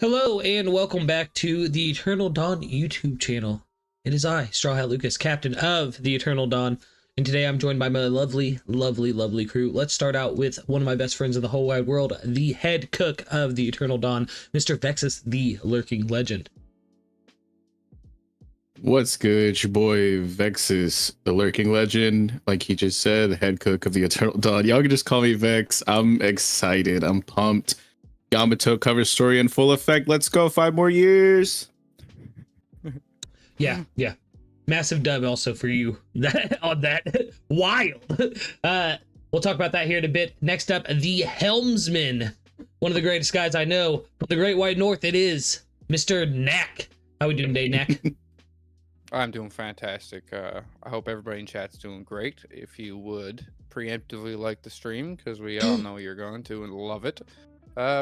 Hello and welcome back to the Eternal Dawn YouTube channel. It is I, Straw Hat Lucas, captain of the Eternal Dawn, and today I'm joined by my lovely crew. Let's start out with one of my best friends in the whole wide world, the head cook of the Eternal Dawn, Mr. Vexus, the Lurking Legend. What's good? It's your boy Vexus, the Lurking Legend. Like he just said, the head cook of the Eternal Dawn. Y'all can just call me Vex. I'm excited. I'm pumped. Yamato cover story in full effect. Let's go. 5 more years. Yeah. Massive dub also for you on that. Wild. We'll talk about that here in a bit. Next up, the Helmsman. One of the greatest guys I know from the Great White North. It is Mr. Knack. How we doing today, Knack? I'm doing fantastic. I hope everybody in chat's doing great. If you would preemptively like the stream, because we all know you're going to and love it,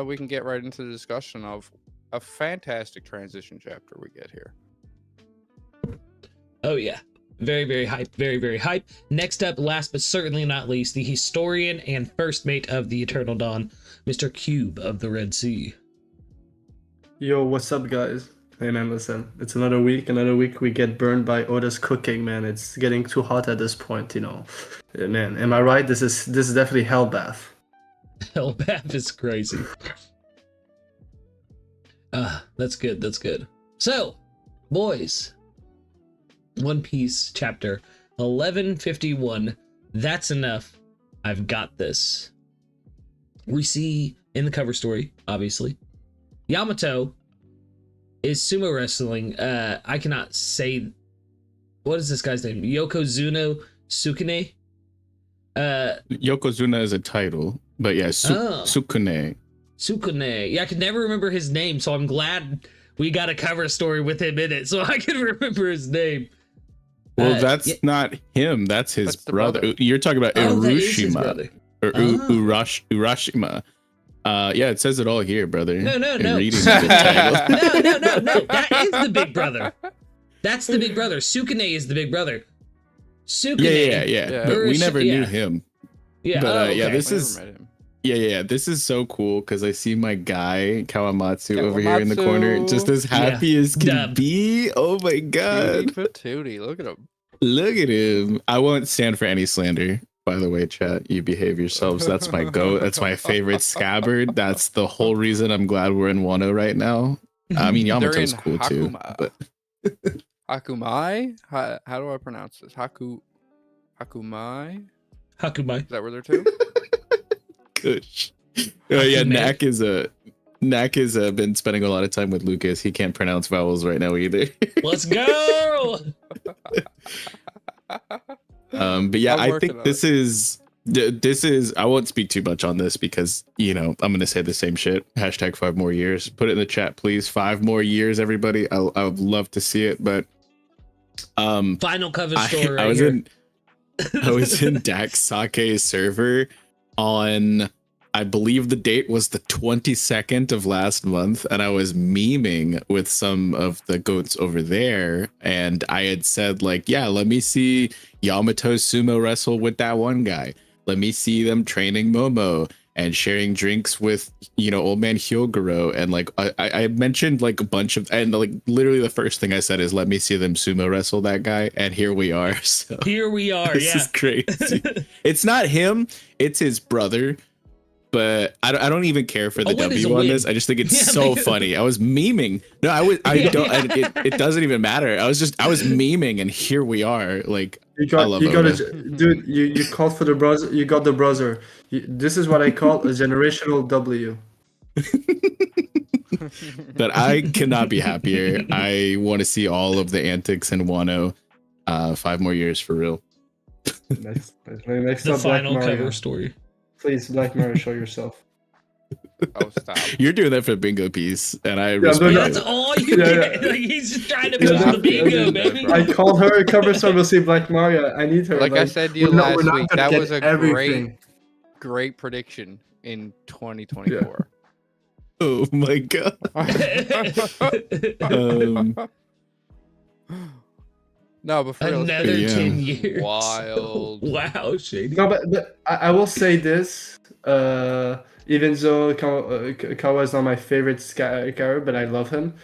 we can get right into the discussion of a fantastic transition chapter we get here. Oh yeah, very hype, very hype. Next up, last but certainly not least, the historian and first mate of the Eternal Dawn, Mr. Kube of the Red Sea. Yo, what's up, guys? Hey man, listen, it's another week we get burned by Oda's cooking, man. It's getting too hot at this point, you know. Man, am I right? This is definitely hellbath. Hellbath is crazy. That's good. So, boys, One Piece chapter 1151. That's enough. I've got this. We see in the cover story, obviously, Yamato is sumo wrestling. I cannot say, what is this guy's name? Yokozuna Sukune? Yokozuna is a title, but yeah, Sukune. Sukune. Yeah, I could never remember his name, so I'm glad we got a cover story with him in it, so I can remember his name. Well, that's not him. That's his brother. You're talking about Urashima. Or Urashima. Yeah, it says it all here, brother. No. Reading the title. No. That is the big brother. That's the big brother. Sukune is the big brother. Sukune. Yeah. But we never knew him. Yeah. But okay. this is this is so cool because I see my guy Kawamatsu over here in the corner, just as happy as can be. Oh my god. Patootie, look at him. Look at him. I won't stand for any slander. By the way, chat, you behave yourselves. That's my goat. That's my favorite scabbard. That's the whole reason I'm glad we're in Wano right now. I mean, Yamato's cool too. But... Hakumai? How do I pronounce this? Hakumai? Hakumai. Is that where they're two? Gosh. Oh yeah, Knack is been spending a lot of time with Lucas. He can't pronounce vowels right now either. Let's go. But yeah, I think this is I won't speak too much on this because, you know, I'm gonna say the same shit. Hashtag 5 more years. Put it in the chat, please. 5 more years, everybody. I would love to see it, but final cover story. I was in Dax Sake's server on, I believe the date was the 22nd of last month, and I was memeing with some of the goats over there, and I had said, like, yeah, let me see Yamato sumo wrestle with that one guy. Let me see them training Momo and sharing drinks with, you know, old man Hyogoro. And like I mentioned like a bunch of, and like literally the first thing I said is, let me see them sumo wrestle that guy. And here we are. So here we are. This is crazy. It's not him, it's his brother. But I don't even care for the W on this. I just think it's so funny. I was memeing. No, it doesn't even matter. I was memeing, and here we are. Like, you called for the brother. You got the brother. This is what I call a generational W. But I cannot be happier. I want to see all of the antics in Wano. 5 more years for real. Next the final cover story. Please, Black Mario, show yourself. Oh, stop. You're doing that for bingo piece, and I respect That's all you get. Like, he's just trying to push the bingo, baby. I called her a cover star to see Black Mario. I need her. Like I said to you last week, that was a great prediction in 2024. Yeah. Oh my god. No, but for another 10 years. Wild. Wow, shady. No, but I will say this. even though Kawa is not my favorite character, but I love him.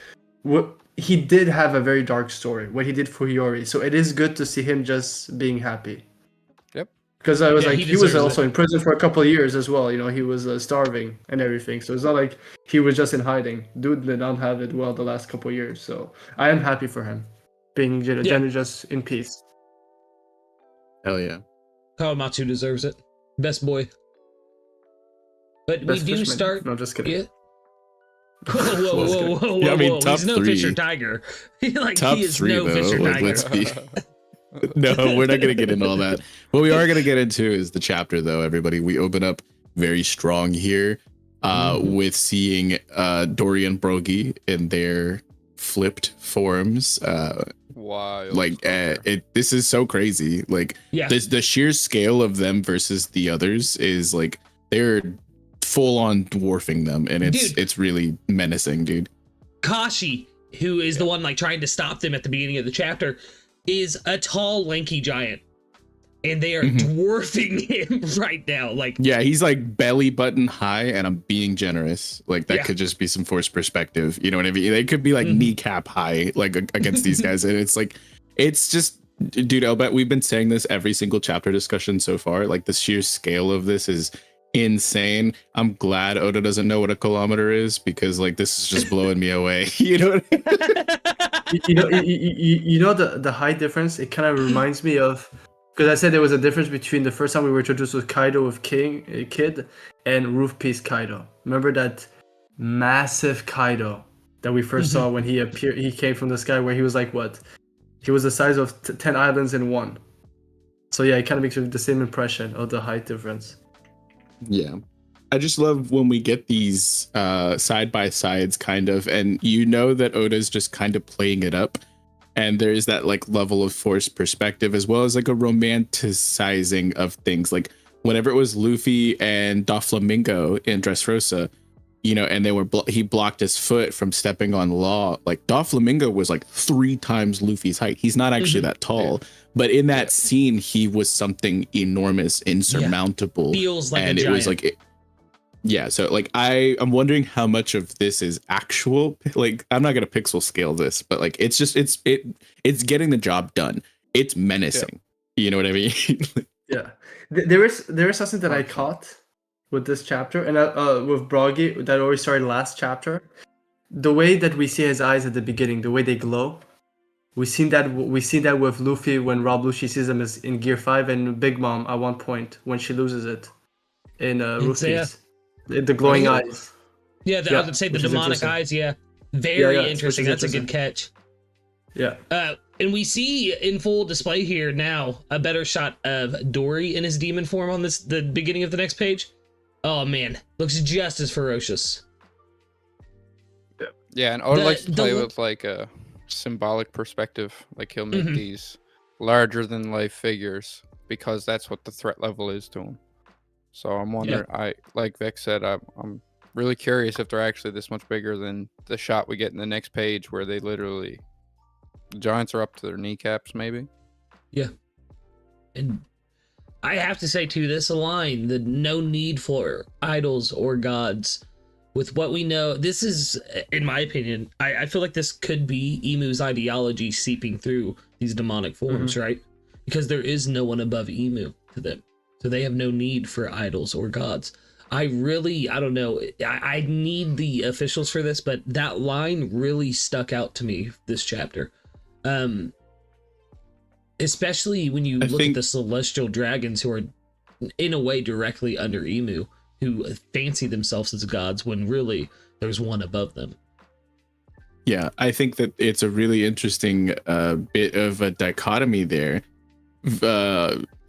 He did have a very dark story, what he did for Hiyori. So it is good to see him just being happy. Yep. Because I was Yeah, like, he he was deserves also it. in prison for a couple of years as well. You know, he was starving and everything. So it's not like he was just in hiding. Dude did not have it well the last couple of years. So I am happy for him being just in peace. Hell yeah. Kawamatsu deserves it. Best boy. But Best we do fishman. start. No, just kidding. Yeah. Whoa! Yeah, I mean, top He's no three. Fisher Tiger. Like Top he is three, no though. Fisher Like, Tiger. let's be. No, we're not gonna get into all that. What we are gonna get into is the chapter, though. Everybody, we open up very strong here, with seeing Dory and Brogy in their flipped forms. Wild. Like this is so crazy. Like Yeah. the sheer scale of them versus the others is like they're full on dwarfing them, and Dude. it's really menacing, dude. Kashi, who is the one like trying to stop them at the beginning of the chapter, is a tall, lanky giant, and they are dwarfing him right now. Like, Yeah, he's like belly button high, and I'm being generous. Like that Yeah. could just be some forced perspective. You know what I mean? They could be like kneecap high, like against these guys, and it's like, it's just, dude. I'll bet we've been saying this every single chapter discussion so far. Like the sheer scale of this is insane. I'm glad Oda doesn't know what a kilometer is, because like this is just blowing me away. You know what I mean? You know the height difference. It kind of reminds me of, because I said there was a difference between the first time we were introduced with Kaido with Kid and Roof Piece Kaido. Remember that massive Kaido that we 1st saw when he appeared? He came from the sky, where he was like what? He was the size of 10 islands in one. So yeah, it kind of makes you the same impression of the height difference. Yeah. I just love when we get these side by sides kind of, and you know that Oda's just kind of playing it up, and there's that like level of forced perspective, as well as like a romanticizing of things. Like whenever it was Luffy and Doflamingo in Dressrosa, you know, and they were he blocked his foot from stepping on Law. Like Doflamingo was like 3 times Luffy's height. He's not actually that tall, but in that scene he was something enormous, insurmountable. Feels like and a it was giant. like yeah, so like I'm wondering how much of this is actual. Like I'm not gonna pixel scale this, but like it's just it's getting the job done. It's menacing. You know what I mean? Yeah, there is something that I caught with this chapter, and with Brogy that already started last chapter. The way that we see his eyes at the beginning, the way they glow, we seen that with Luffy when Rob Lucci sees him as in Gear 5, and Big Mom at one point when she loses it in Roof Piece. The glowing eyes. Yeah, I would say the which is demonic interesting. eyes. Yeah, very which is interesting. That's a good interesting. catch. Yeah. And we see in full display here now a better shot of Dory in his demon form on the beginning of the next page. Oh man, looks just as ferocious. Yeah, and Oda The- likes to the play lo- with like a symbolic perspective. Like he'll make these larger than life figures because that's what the threat level is to him. So I'm wondering, like Vic said, I'm really curious if they're actually this much bigger than the shot we get in the next page, where they literally, the giants are up to their kneecaps, maybe. Yeah. And I have to say too, this line, the no need for idols or gods, with what we know, this is, in my opinion, I feel like this could be Emu's ideology seeping through these demonic forms, right? Because there is no one above Emu to them. So they have no need for idols or gods. I don't know. I need the officials for this, but that line really stuck out to me this chapter. Especially when you look at the celestial dragons, who are in a way directly under Emu, who fancy themselves as gods when really there's one above them. Yeah, I think that it's a really interesting bit of a dichotomy there,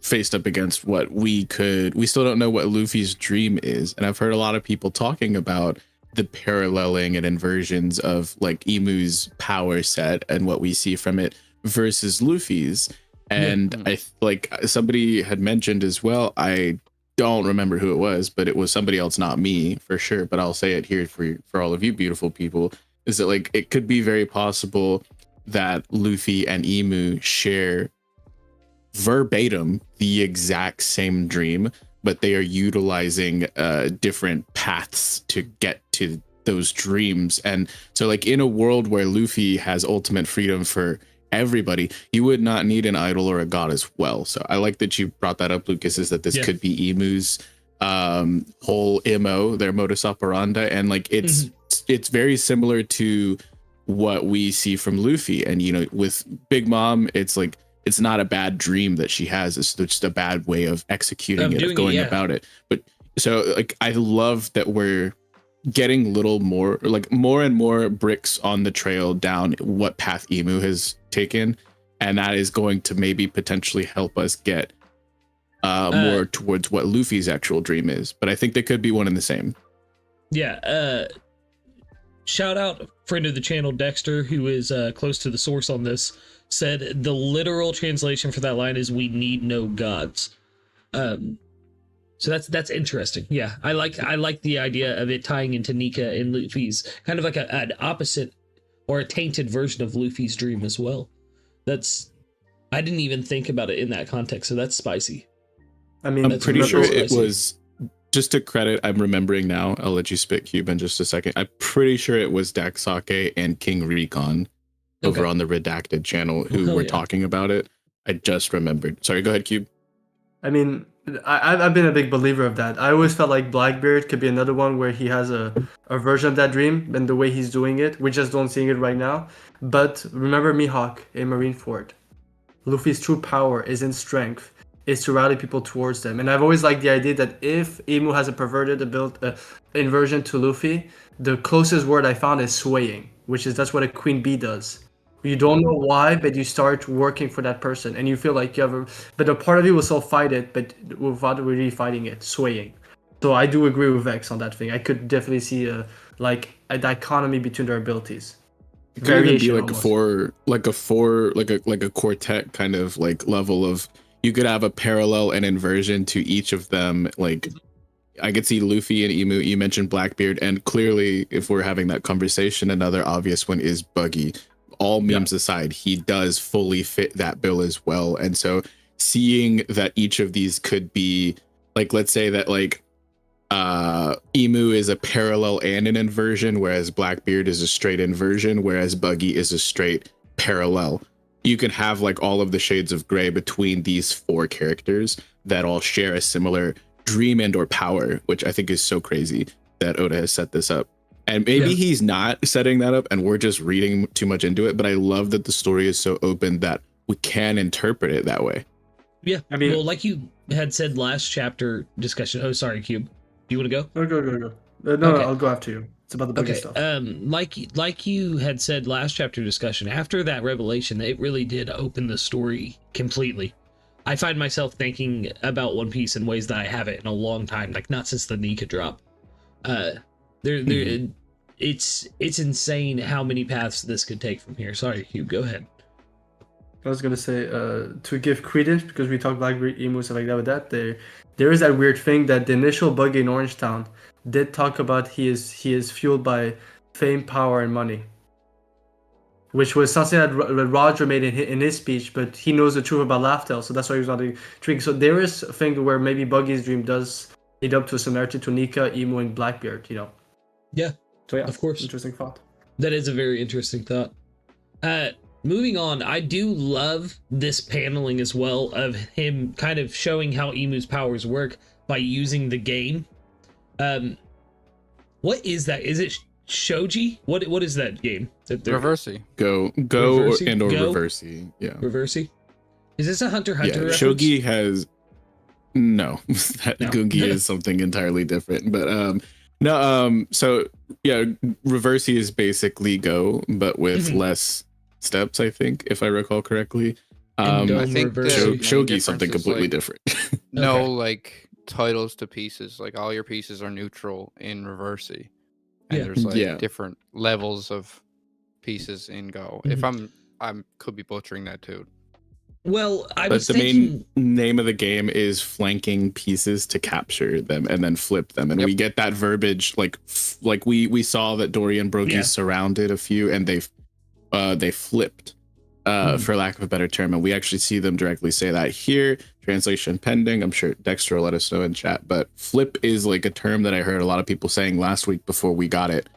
faced up against what we still don't know what Luffy's dream is. And I've heard a lot of people talking about the paralleling and inversions of like Emu's power set and what we see from it versus Luffy's. And I like somebody had mentioned as well, I don't remember who it was, but it was somebody else, not me for sure, but I'll say it here for all of you beautiful people, is that like it could be very possible that Luffy and Emu share verbatim the exact same dream, but they are utilizing different paths to get to those dreams. And so like in a world where Luffy has ultimate freedom for everybody, you would not need an idol or a god as well. So I like that you brought that up, Lucas, is that this could be Emu's whole MO, their modus operandi, and like it's very similar to what we see from Luffy. And you know, with Big Mom, it's like it's not a bad dream that she has, it's just a bad way of executing it, of going about it. But so like I love that we're getting more and more bricks on the trail down what path Emu has taken, and that is going to maybe potentially help us get more towards what Luffy's actual dream is. But I think they could be one and the same. Shout out friend of the channel Dexter, who is close to the source on this, said the literal translation for that line is "we need no gods." So that's interesting. Yeah, I like the idea of it tying into Nika and Luffy's kind of like an opposite or a tainted version of Luffy's dream as well. I didn't even think about it in that context, so that's spicy. I mean, I'm pretty sure it was, just to credit, I'm remembering now, I'll let you spit Cube in just a second. I'm pretty sure it was Dak Sake and King Recon over on the Redacted channel who were talking about it. I just remembered. Sorry, go ahead, Cube. I mean, I've been a big believer of that. I always felt like Blackbeard could be another one where he has a version of that dream and the way he's doing it. We just don't see it right now. But remember Mihawk in Marineford. Luffy's true power is in strength, is to rally people towards them. And I've always liked the idea that if Emu has a perverted inversion to Luffy, the closest word I found is swaying, that's what a queen bee does. You don't know why, but you start working for that person, and you feel like you have but a part of you will still fight it, but without really fighting it, swaying. So I do agree with Vex on that thing. I could definitely see a dichotomy between their abilities. It could even be like a quartet kind of like level of, you could have a parallel and inversion to each of them. Like I could see Luffy and Emu. You mentioned Blackbeard, and clearly, if we're having that conversation, another obvious one is Buggy. All memes aside, he does fully fit that bill as well. And so seeing that each of these could be like, let's say that like Emu is a parallel and an inversion, whereas Blackbeard is a straight inversion, whereas Buggy is a straight parallel. You can have like all of the shades of gray between these four characters that all share a similar dream and or power, which I think is so crazy that Oda has set this up. And maybe he's not setting that up and we're just reading too much into it, but I love that the story is so open that we can interpret it that way. Yeah, I mean, well, like you had said last chapter discussion. Oh, sorry, Cube. Do you want to go? No, go. No, I'll go after you. It's about the Buggy stuff. Like you had said last chapter discussion, after that revelation, it really did open the story completely. I find myself thinking about One Piece in ways that I haven't in a long time, like not since the Nika drop. It's insane how many paths this could take from here. Sorry, Hugh, go ahead. I was gonna say to give credence, because we talked Blackbeard, Emu, stuff like that. With that, there is that weird thing that the initial Buggy in Orangetown did talk about. He is fueled by fame, power, and money, which was something that Roger made in his speech. But he knows the truth about Laugh-Tale, so that's why he was not intrigued. So there is a thing where maybe Buggy's dream does lead up to a similarity to Nika, Emu, and Blackbeard. You know. Yeah. So yeah, of course. Interesting thought. That is a very interesting thought. Moving on, I do love this paneling as well of him kind of showing how Emu's powers work by using the game. What is that? Is it Shoji? What is that game? Reversey. Go Reversey? and or Go? Reversey. Yeah. Reversey? Is this a Hunter x Hunter reference? Shogi has no. Gungi is something entirely different. But so yeah, Reversey is basically Go, but with less steps, I think, if I recall correctly. I think Shogi is something completely different. No, like titles to pieces, like all your pieces are neutral in Reversey, and there's like different levels of pieces in Go. If I'm could be butchering that too. Well, the main name of the game is flanking pieces to capture them and then flip them, and we get that verbiage like we saw that Dory and Broggy surrounded a few and they flipped for lack of a better term. And we actually see them directly say that here. Translation pending. I'm sure Dexter will let us know in chat. But flip is like a term that I heard a lot of people saying last week before we got it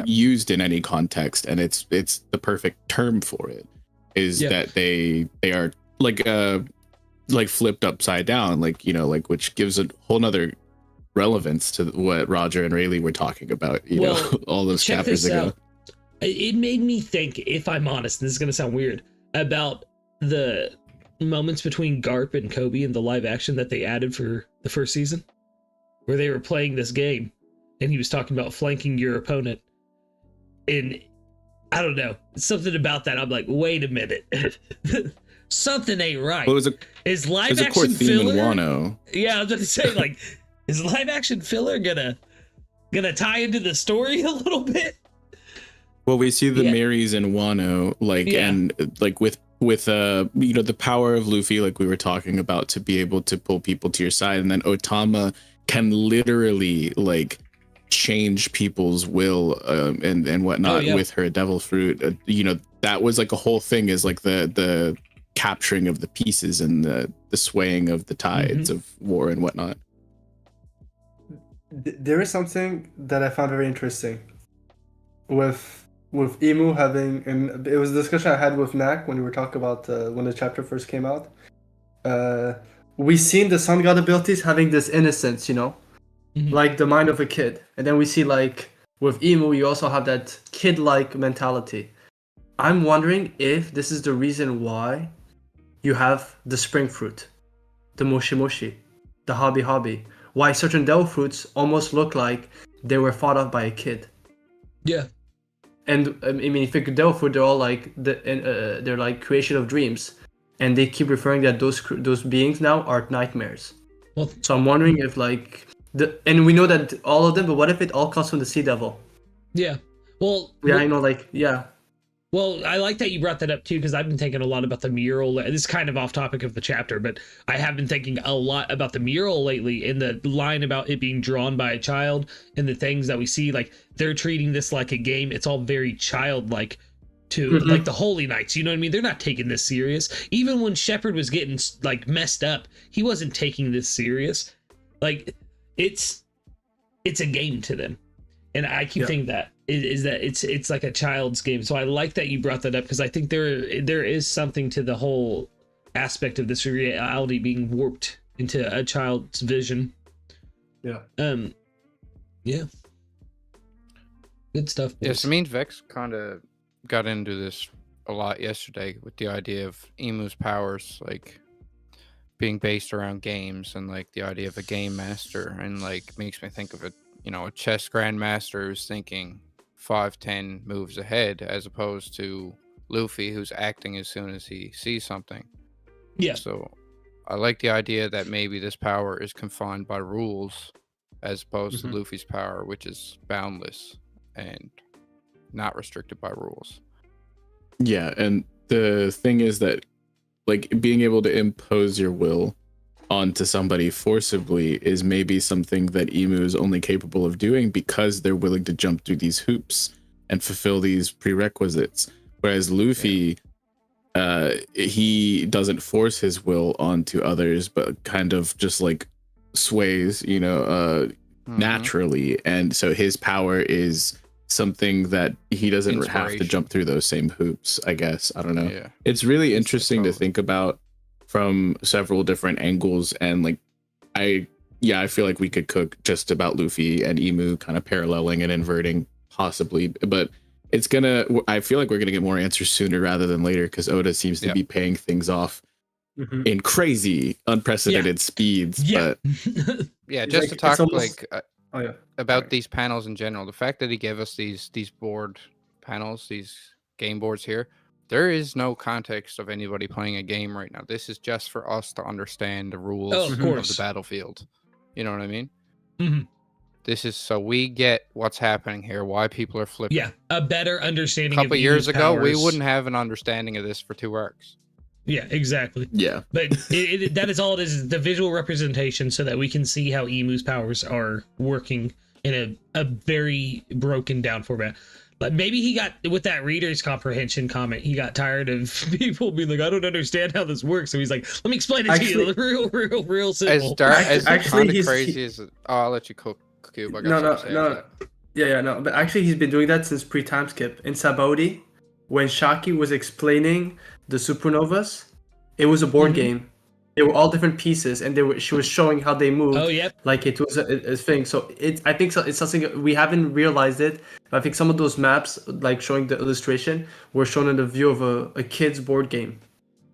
used in any context, and it's the perfect term for it. Is that they are like flipped upside down, like, you know, like, which gives a whole nother relevance to what Roger and Rayleigh were talking about, you know, all those chapters ago. It made me think, if I'm honest, and this is going to sound weird, about the moments between Garp and Kube in the live action that they added for the first season, where they were playing this game and he was talking about flanking your opponent. And I don't know, something about that. I'm like, wait a minute. Something ain't right. Well, is live action filler? Wano. Yeah, I was about to say, like, is live action filler gonna tie into the story a little bit? Well, we see the Marys in Wano, like, and like with you know, the power of Luffy, like we were talking about, to be able to pull people to your side, and then Otama can literally like change people's will and whatnot with her devil fruit. You know, that was like a whole thing, is like the capturing of the pieces and the swaying of the tides of war and whatnot. There is something that I found very interesting with Emu having, and it was a discussion I had with Nak when we were talking about when the chapter first came out. We seen the sun god abilities having this innocence, you know, like the mind of a kid, and then we see, like, with Emu, you also have that kid-like mentality. I'm wondering if this is the reason why you have the spring fruit, the moshi moshi, the hobby hobby. Why certain devil fruits almost look like they were thought of by a kid. Yeah. And I mean, if you could devil fruit, they're all like they're like creation of dreams, and they keep referring that those beings now are nightmares. Well, so I'm wondering if, like, and we know that all of them, but what if it all comes from the sea devil? Yeah. Well. Yeah, you know, like, yeah. Well, I like that you brought that up too, because I've been thinking a lot about the mural. This is kind of off topic of the chapter, but I have been thinking a lot about the mural lately, in the line about it being drawn by a child, and the things that we see, like, they're treating this like a game. It's all very childlike to like the Holy Knights. You know what I mean? They're not taking this serious. Even when Shepard was getting like messed up, he wasn't taking this serious. Like, it's a game to them. And I keep thinking that is that it's like a child's game. So I like that you brought that up, because I think there is something to the whole aspect of this reality being warped into a child's vision. Yeah. Yeah. Good stuff. Yes, I mean, Vex kind of got into this a lot yesterday with the idea of Emu's powers, like, being based around games, and like the idea of a game master, and like makes me think of it. You know, a chess grandmaster who's thinking 5-10 moves ahead, as opposed to Luffy, who's acting as soon as he sees something. Yeah. So I like the idea that maybe this power is confined by rules, as opposed to Luffy's power, which is boundless and not restricted by rules. Yeah, and the thing is that, like, being able to impose your will onto somebody forcibly is maybe something that Emu is only capable of doing because they're willing to jump through these hoops and fulfill these prerequisites. Whereas Luffy, he doesn't force his will onto others, but kind of just like sways, you know, naturally. And so his power is something that he doesn't have to jump through those same hoops, I guess. I don't know. Yeah. It's really interesting to think about from several different angles, and like I feel like we could cook just about Luffy and Emu kind of paralleling and inverting possibly, but I feel like we're gonna get more answers sooner rather than later, because Oda seems to be paying things off in crazy unprecedented speeds. But yeah, just like, to talk almost, like about these panels in general, the fact that he gave us these board panels, these game boards here, there is no context of anybody playing a game right now. This is just for us to understand the rules of the battlefield. You know what I mean? This is so we get what's happening here, why people are flipping. Yeah, a better understanding. A couple years ago, we wouldn't have an understanding of this for 2 arcs. Yeah, exactly. Yeah. But that is all it is, the visual representation, so that we can see how Emu's powers are working in a very broken down format. But maybe he got with that reader's comprehension comment. He got tired of people being like, "I don't understand how this works." So he's like, "Let me explain it to you, real simple." As dark as Actually, kind of crazy as I'll let you cook, Cube. I got No, something to say after that. Yeah, no. But actually, he's been doing that since pre-time skip. In Sabaody, when Shaki was explaining the supernovas, it was a board game. They were all different pieces, and she was showing how they moved. Oh, yep. Like it was a thing. So I think it's something we haven't realized it. But I think some of those maps, like showing the illustration, were shown in the view of a kid's board game.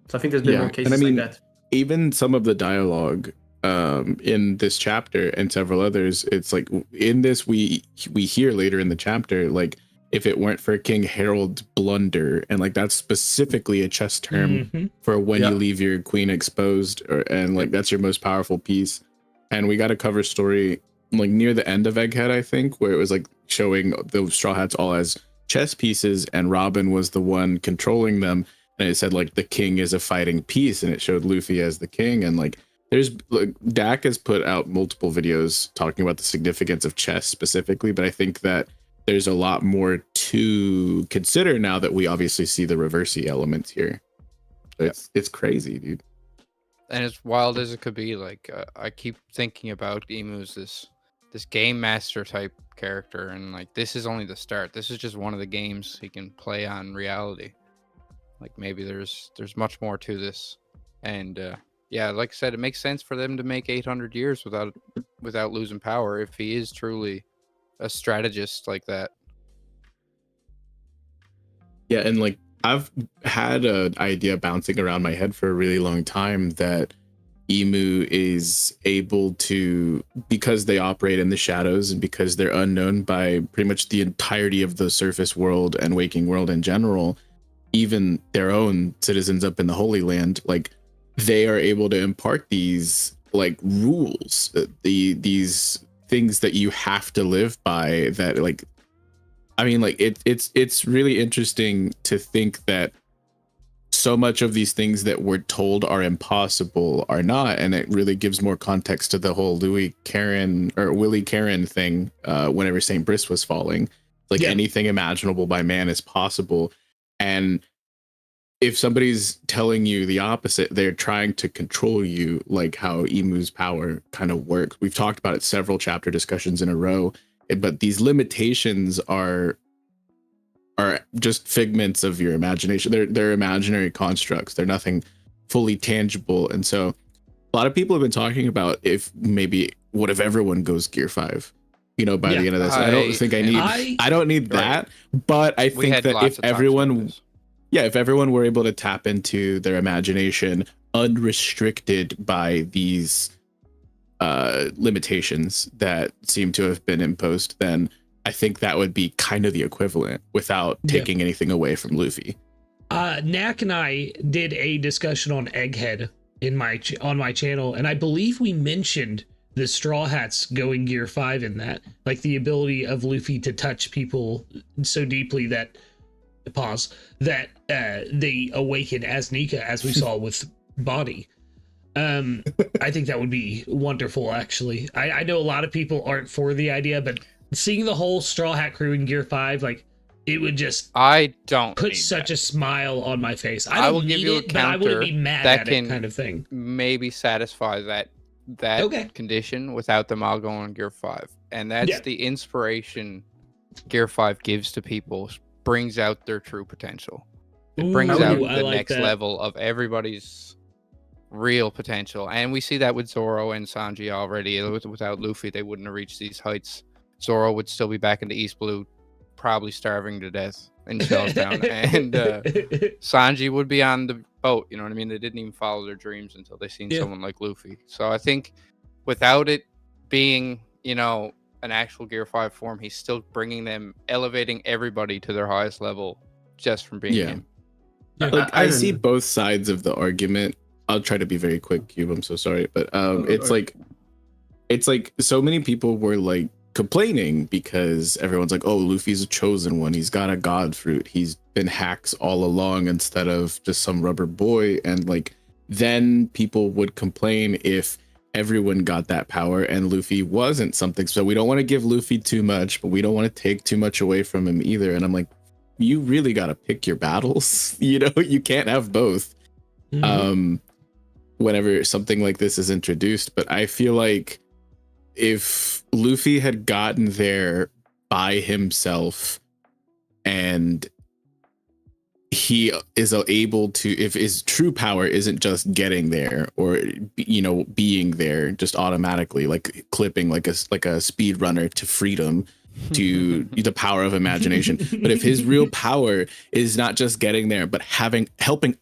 So I think there's been more cases like that. Even some of the dialogue in this chapter and several others, it's like in this we hear later in the chapter, like, if it weren't for King Harold's blunder, and like that's specifically a chess term for when you leave your queen exposed, and like that's your most powerful piece. And we got a cover story like near the end of Egghead, I think, where it was like showing the Straw Hats all as chess pieces, and Robin was the one controlling them, and it said like the king is a fighting piece, and it showed Luffy as the king. And like there's like Dak has put out multiple videos talking about the significance of chess specifically, but I think that there's a lot more to consider now that we obviously see the reversey elements here. It's crazy, dude. And as wild as it could be, like I keep thinking about Emu as this game master type character, and like this is only the start. This is just one of the games he can play on reality. Like maybe there's much more to this, and yeah, like I said, it makes sense for them to make 800 years without losing power if he is truly a strategist like that. Yeah, and like I've had an idea bouncing around my head for a really long time that Emu is able to, because they operate in the shadows and because they're unknown by pretty much the entirety of the surface world and waking world in general, even their own citizens up in the Holy Land, like they are able to impart these like rules, these things that you have to live by, that like, I mean, like it's really interesting to think that so much of these things that we're told are impossible are not, and it really gives more context to the whole Willie Caron thing whenever St. Brice was falling. Like anything imaginable by man is possible, and if somebody's telling you the opposite, they're trying to control you, like how Emu's power kind of works. We've talked about it several chapter discussions in a row, but these limitations are just figments of your imagination. They're imaginary constructs. They're nothing fully tangible. And so a lot of people have been talking about if maybe what if everyone goes Gear 5, you know, by the end of this. I don't think I don't need that, but I think that if everyone were able to tap into their imagination unrestricted by these limitations that seem to have been imposed, then I think that would be kind of the equivalent without taking anything away from Luffy. Knack and I did a discussion on Egghead on my channel, and I believe we mentioned the Straw Hats going Gear 5 in that, like the ability of Luffy to touch people so deeply that they awaken as Nika, as we saw with Body. I think that would be wonderful, actually. I know a lot of people aren't for the idea, but seeing the whole Straw Hat crew in Gear 5, like, it would just put such a smile on my face. I will give you a counter, but I wouldn't be mad at it, kind of thing. Maybe satisfy that condition without them all going Gear 5. And that's the inspiration Gear 5 gives to people, brings out their true potential. It brings out the next level of everybody's real potential. And we see that with Zoro and Sanji already. Without Luffy, they wouldn't have reached these heights. Zoro would still be back in the East Blue, probably starving to death in Shellstown. And Sanji would be on the boat. You know what I mean? They didn't even follow their dreams until they seen someone like Luffy. So I think without it being, you know, an actual Gear 5 form, he's still bringing them, elevating everybody to their highest level just from being him. Like I see both sides of the argument. I'll try to be very quick, Cube. I'm so sorry, but it's like so many people were like complaining because everyone's like, oh, Luffy's a chosen one. He's got a god fruit. He's been hacks all along instead of just some rubber boy. And like then people would complain if everyone got that power and Luffy wasn't something. So we don't want to give Luffy too much, but we don't want to take too much away from him either. And I'm like, you really got to pick your battles. You know, you can't have both. Whenever something like this is introduced. But I feel like if Luffy had gotten there by himself and he is able to, if his true power isn't just getting there or, you know, being there just automatically, like clipping like a speed runner to freedom, to the power of imagination. But if his real power is not just getting there, but helping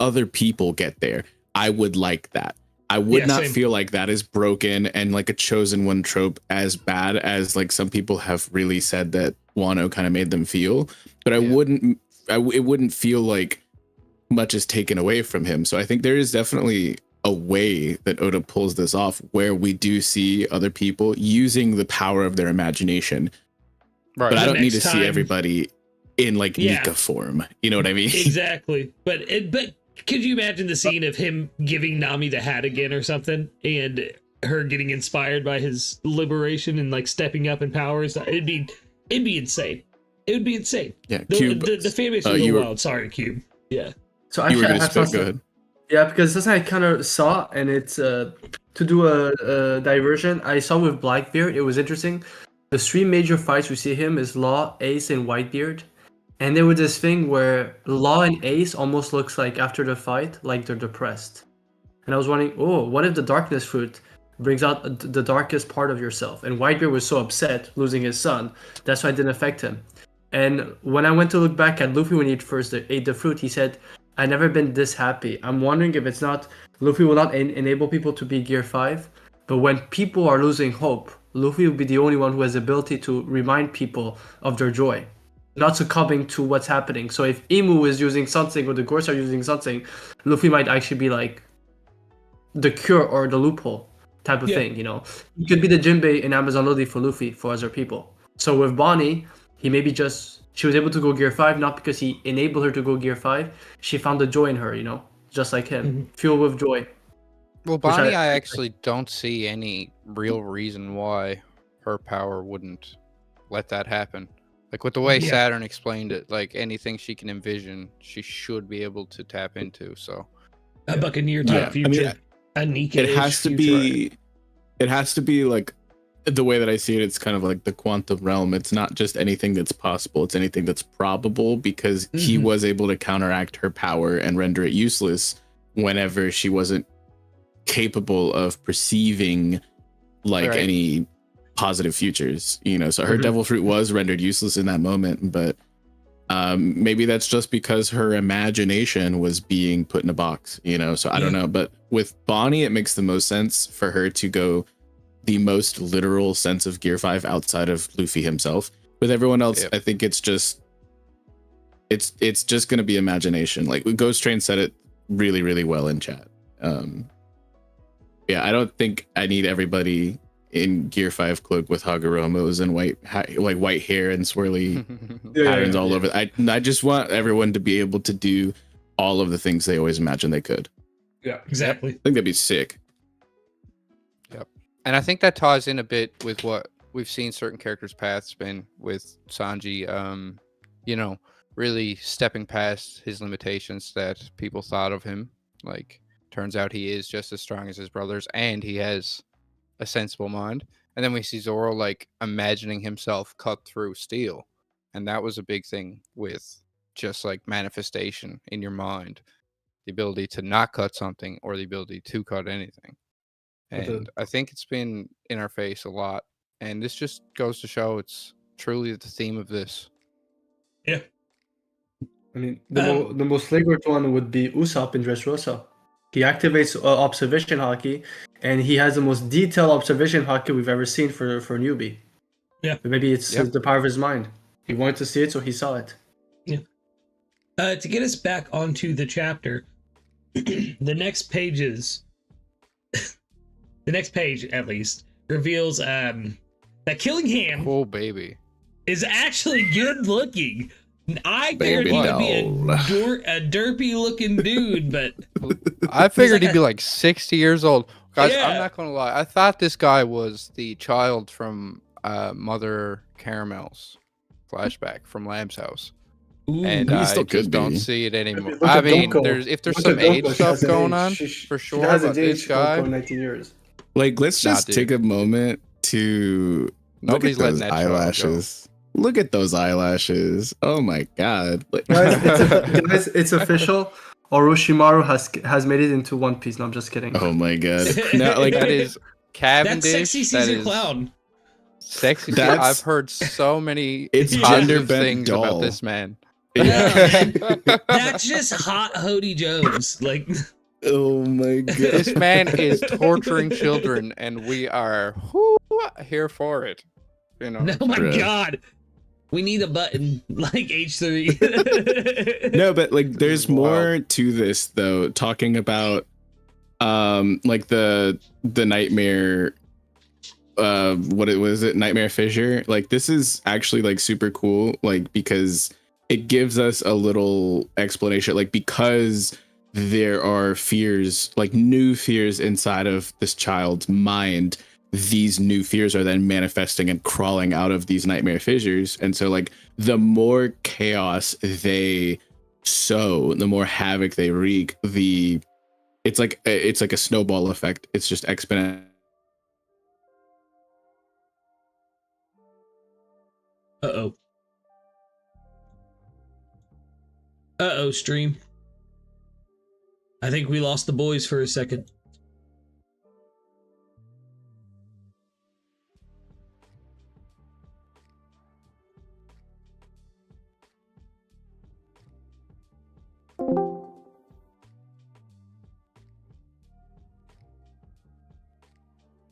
other people get there, I would like that. I would not feel like that is broken and like a chosen one trope as bad as like some people have really said that Wano kind of made them feel. But it wouldn't feel like much is taken away from him. So I think there is definitely a way that Oda pulls this off where we do see other people using the power of their imagination. Right. But I don't need to see everybody in like Nika form. You know what I mean? Exactly. But could you imagine the scene of him giving Nami the hat again or something and her getting inspired by his liberation and like stepping up in powers? It'd be insane. It would be insane. Yeah. The fan base would go wild. Sorry, Cube. Yeah. So you were going to spit. Go ahead. Yeah, because that's what I kind of saw, and it's to do a diversion. I saw with Blackbeard, it was interesting. The three major fights we see him is Law, Ace, and Whitebeard. And there was this thing where Law and Ace almost looks like after the fight, like they're depressed. And I was wondering, what if the darkness fruit brings out the darkest part of yourself? And Whitebeard was so upset losing his son, that's why it didn't affect him. And when I went to look back at Luffy when he first ate the fruit, he said, I've never been this happy. I'm wondering if it's not, Luffy will not enable people to be Gear 5, but when people are losing hope, Luffy will be the only one who has the ability to remind people of their joy, not succumbing to what's happening. So if Imu is using something or the Ghosts are using something, Luffy might actually be like the cure or the loophole type of thing, you know. He could be the Jinbei in Amazon Lily for Luffy, for other people. So with Bonnie, he maybe she was able to go Gear 5, not because he enabled her to go Gear 5. She found the joy in her, you know, just like him, fueled with joy. Well, Bonnie, I actually don't see any real reason why her power wouldn't let that happen. Like with the way Saturn explained it, like anything she can envision, she should be able to tap into. So a Buccaneer type future, a Nika. It has to be like the way that I see it. It's kind of like the quantum realm. It's not just anything that's possible; it's anything that's probable, because he was able to counteract her power and render it useless whenever she wasn't capable of perceiving like any positive futures, you know. So her devil fruit was rendered useless in that moment, but maybe that's just because her imagination was being put in a box, you know. So I don't know, but with Bonnie, it makes the most sense for her to go the most literal sense of Gear 5 outside of Luffy himself. With everyone else, I think it's just going to be imagination. Like Ghost Train said it really, really well in chat. I don't think I need everybody in Gear 5 cloak with Haguromos and white hair and swirly patterns all over. I just want everyone to be able to do all of the things they always imagined they could. Yeah, exactly. I think that'd be sick. Yep. And I think that ties in a bit with what we've seen certain characters' paths been with Sanji, you know, really stepping past his limitations that people thought of him. Like, turns out he is just as strong as his brothers, and he has a sensible mind. And then we see Zoro like imagining himself cut through steel, and that was a big thing with just like manifestation in your mind, the ability to not cut something or the ability to cut anything. And I think it's been in our face a lot, and this just goes to show it's truly the theme of this. Yeah, I mean, the most flagrant one would be Usopp in Dressrosa. He activates observation haki, and he has the most detailed observation haki we've ever seen for a newbie. Yeah. But maybe it's the power of his mind. He wanted to see it, so he saw it. Yeah. To get us back onto the chapter, the next page at least reveals that Killingham is actually good looking. I figured he would be a derpy looking dude, but I figured he'd be like 60 years old. Guys, Yeah. I'm not gonna lie. I thought this guy was the child from Mother Caramel's flashback from Lamb's house. Ooh. And He I still just could don't be. see it anymore. Look I at mean, Donko. if there's Look some at age Donko. She stuff hasn't going aged. on, She for She sure, hasn't but this aged guy, Donko in 19 years. Like, let's Nah, just take a moment to nobody's look at letting those that child go. eyelashes. Look at those eyelashes. Oh my god. Like, Guys, it's official. Orochimaru has made it into One Piece. No, I'm just kidding. oh my god. No, like That is Cavendish. That's sexy that Caesar is Clown. Sexy. That's- I've heard so many It's positive gender-bent things doll. about this man. yeah. That's just hot Hody Jones. Like, Oh my god. This man is torturing children, and we are here for it. You know. oh my Bruh. god. We need a button like H3. No, but like there's is wild. more to this though, talking about like the nightmare what it was it nightmare fissure. Like this is actually like super cool, like because it gives us a little explanation, like because there are fears, like new fears inside of this child's mind. These new fears are then manifesting and crawling out of these nightmare fissures. And so like the more chaos they sow, the more havoc they wreak, it's like a snowball effect. It's just exponential. Uh-oh. Uh-oh, stream. I think we lost the boys for a second.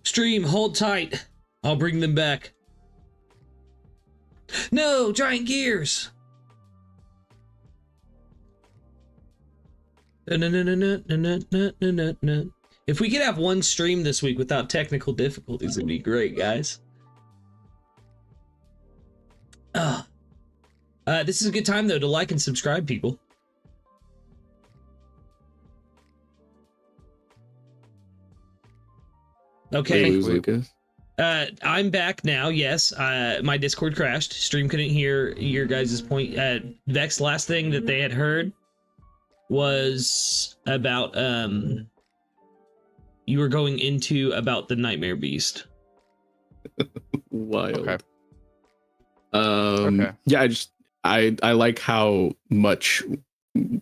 Stream, hold tight. I'll bring them back. No, giant gears. If we could have one stream this week without technical difficulties, it'd be great, guys. This is a good time though to like and subscribe, people. Okay. Lose Lucas. I'm back now. Yes, my Discord crashed. Stream couldn't hear your guys' point. Vex, last thing that they had heard was about you were going into about the Nightmare Beast. Wild. Okay. Okay. Yeah, I like how much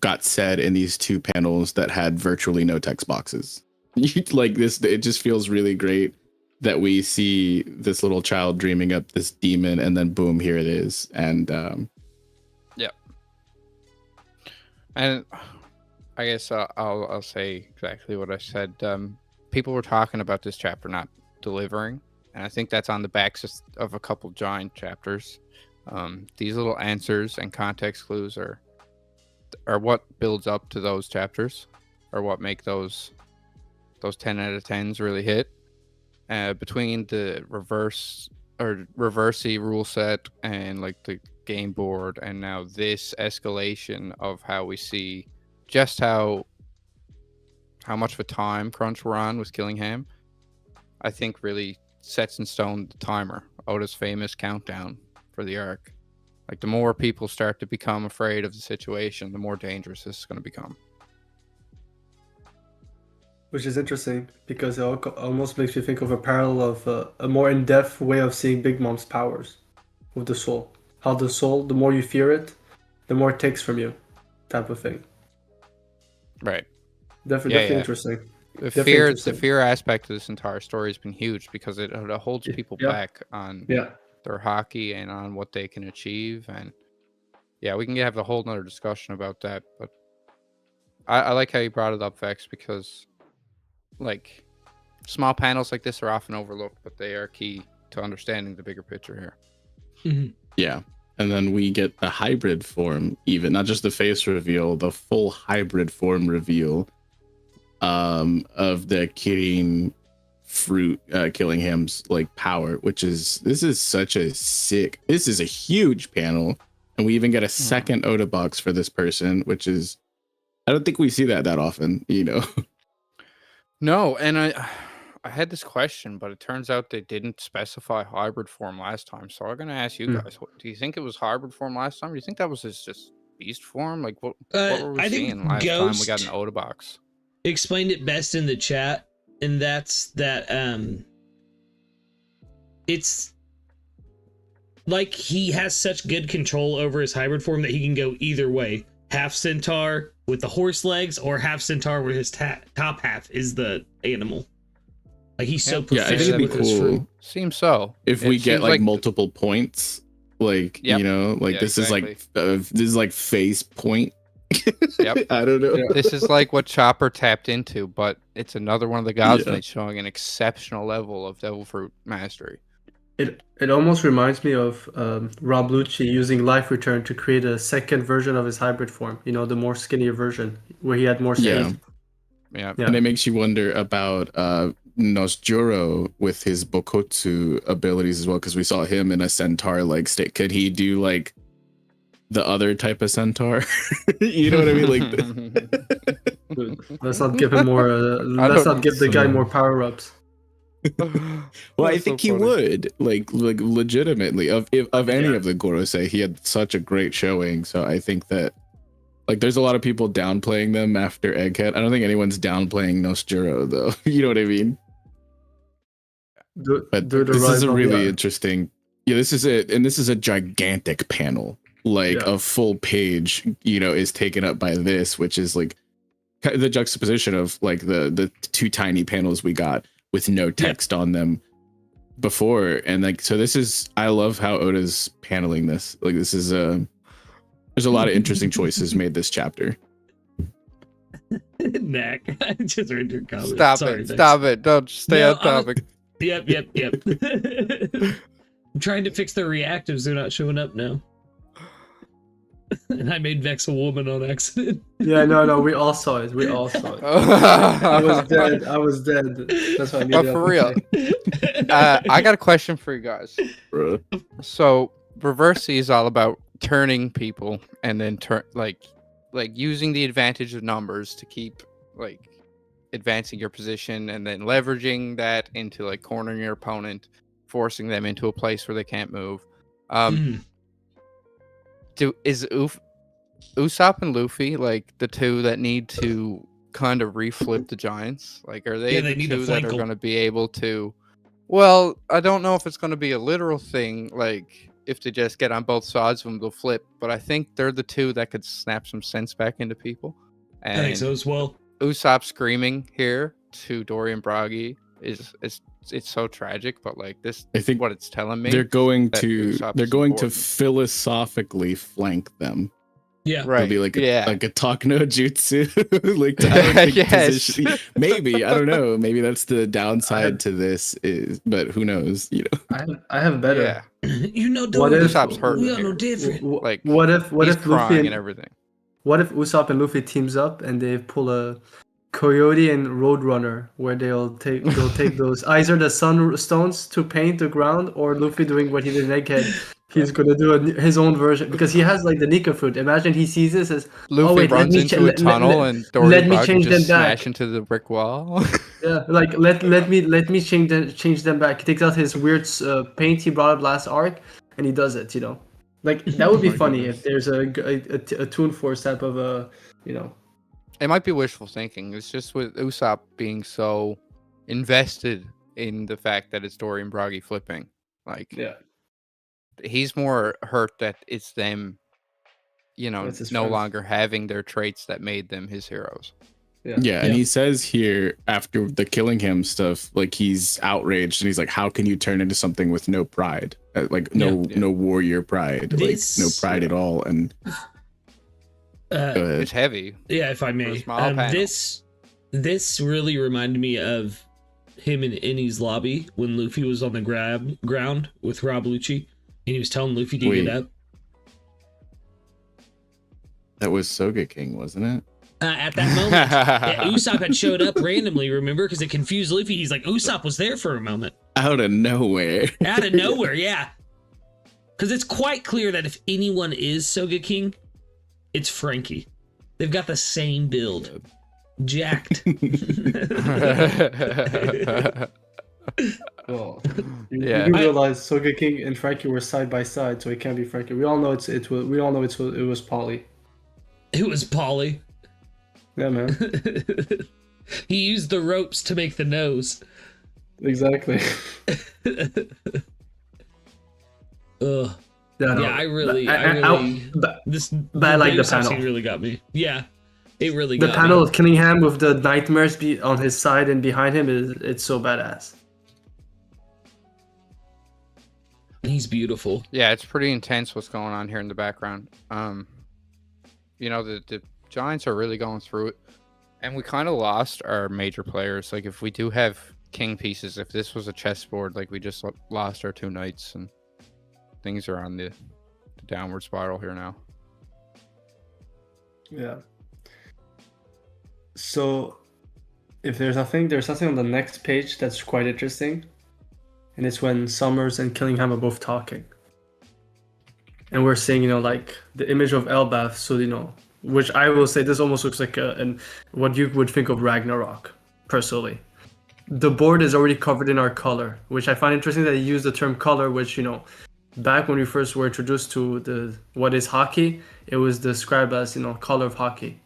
got said in these two panels that had virtually no text boxes. Like this, it just feels really great that we see this little child dreaming up this demon, and then boom, here it is. And yeah. And I guess I'll say exactly what I said. People were talking about this chapter not delivering, and I think that's on the backs of a couple giant chapters. These little answers and context clues are what builds up to those chapters, or what make those 10 out of 10s really hit. Between the reversey rule set and like the game board, and now this escalation of how we see just how much of a time crunch we're on with Killingham, I think really sets in stone the timer, Oda's famous countdown for the arc. Like the more people start to become afraid of the situation, the more dangerous this is going to become. Which is interesting because it almost makes me think of a parallel of a more in-depth way of seeing Big Mom's powers with the soul. How the soul, the more you fear it, the more it takes from you, type of thing. Right. Definitely interesting. The fear aspect of this entire story has been huge because it holds people back on their hockey and on what they can achieve. And yeah, we can have a whole nother discussion about that. But I like how you brought it up, Vex, because like small panels like this are often overlooked, but they are key to understanding the bigger picture here. Mm-hmm. Yeah. And then we get the hybrid form, even not just the face reveal, the full hybrid form reveal of the Kirin fruit Killingham's like power, which is this is a huge panel. And we even get a second Oda box for this person, which is, I don't think we see that often, you know. No, and I had this question, but it turns out they didn't specify hybrid form last time. So I'm gonna ask you guys: do you think it was hybrid form last time? Or do you think that was his just beast form? Like what were we I think seeing last time we got an Ghost Oda box? explained it best in the chat, and that's that it's like he has such good control over his hybrid form that he can go either way. Half centaur with the horse legs, or half centaur where his top half is the animal. Like he's so Yeah, I think proficient it'd be with his fruit. cool Seems so. if It we get seems like multiple points. Like Yep. you know, like Yeah, this exactly. is this is like phase point. Yep. I don't know. This is like what Chopper tapped into, but it's another one of the gods, and Yeah. it's showing an exceptional level of Devil Fruit mastery. It almost reminds me of Rob Lucci using Life Return to create a second version of his hybrid form. You know, the more skinnier version where he had more Yeah. speed. Yeah. Yeah. And it makes you wonder about Nosjuro with his Bokotsu abilities as well, because we saw him in a centaur like state. Could he do like the other type of centaur? You know what I mean? Like Dude, let's not give him more. Let's not give the guy more power ups. well, I That's so think he funny. would like legitimately of any Yeah. of the Gorosei. He had such a great showing, so I think that like there's a lot of people downplaying them after Egghead. I don't think anyone's downplaying Nosjuro though. You know what I mean? But this is a really interesting. Yeah, this is it, and this is a gigantic panel. Like Yeah. a full page, you know, is taken up by this, which is like the juxtaposition of like the two tiny panels we got with no text on them before, and like so this is I love how Oda's paneling this. Like this is there's a lot of interesting choices made this chapter. Knack. I just read your comment. Stop Sorry, it! Dex. Stop it! Don't stay No, on topic. Yep. I'm trying to fix their reactives. They're not showing up now. And I made Vex a woman on accident. Yeah, no, we all saw it. We all saw it. I was dead. I was dead. That's why I But needed for to real, say. I got a question for you guys. Bruh. So Reversi is all about turning people and then turn like using the advantage of numbers to keep like advancing your position, and then leveraging that into like cornering your opponent, forcing them into a place where they can't move. Is Usopp and Luffy like the two that need to kind of reflip the giants? Like, are they Yeah, the they need to two that are flankle. going to be able to? Well, I don't know if it's going to be a literal thing. Like, if they just get on both sides of them, they'll flip. But I think they're the two that could snap some sense back into people. I think so as well. Usopp screaming here to Dorian Bragi is it's so tragic, but like this I think what it's telling me. they're going that to Usopp is to important. philosophically flank them. Yeah. Right. It'll be like a, yeah. like a talk no jutsu. Like to have a big Yes. position. Maybe, I don't know. Maybe that's the downside to this is, but who knows, you know. I have better. Yeah. You know, What if- Usopp's hurt we all here. know different. Like, what if He's Luffy crying and and everything. what if Usopp and Luffy teams up and they pull a Coyote and Roadrunner, where they'll take those either the sunstones to paint the ground, or Luffy doing what he did in Egghead. He's gonna do his own version because he has like the Nika fruit. Imagine he sees this as Luffy wait, let runs me into a tunnel and Dorian let me Bragi change just them back. smash into the brick wall. yeah, like let me change them back. He takes out his weird paint he brought up last arc, and he does it. You know, like that would be Oh my funny goodness. if there's a Toon Force type of a It might be wishful thinking. It's just with Usopp being so invested in the fact that it's Dorian Bragi flipping. Like, yeah. he's more hurt that it's them, you know, That's his no friends. longer having their traits that made them his heroes. Yeah, and he says here after the Killingham stuff, like he's outraged and he's like, "How can you turn into something with no pride? Like no warrior pride, This- like no pride at all?" And go ahead. It's heavy. Yeah, if I For may. a small panel. This really reminded me of him in Innie's lobby when Luffy was on the ground with Rob Lucci, and he was telling Luffy to Wait. get up. That was Soga King, wasn't it? At that moment, yeah, Usopp had showed up randomly, remember? Because it confused Luffy. He's like, Usopp was there for a moment. Out of nowhere. Out of nowhere, yeah. Because it's quite clear that if anyone is Soga King, it's Frankie. They've got the same build. jacked. Well, Yeah. you do realize Sogeking and Frankie were side by side, so it can't be Frankie. We all know it was Polly. It was Polly. Yeah, man. He used the ropes to make the nose. Exactly. Ugh. No, Yeah, I really, but this I like the Deus Ex panel. scene really got me. Yeah, it really The got panel me. of Killingham with the nightmares on his side and behind him it's so badass. He's beautiful. Yeah, it's pretty intense what's going on here in the background. You know, the Giants are really going through it, and we kind of lost our major players. Like, if we do have king pieces, if this was a chessboard, like, we just lost our 2 knights, and things are on the downward spiral here now. Yeah. So, if there's something on the next page that's quite interesting, and it's when Summers and Killingham are both talking, and we're seeing, you know, like the image of Elbaf. So, you know, which I will say this almost looks like what you would think of Ragnarok, personally. The board is already covered in our color, which I find interesting that you use the term color, which, you know, back when we first were introduced to what is hockey, it was described as, you know, color of hockey.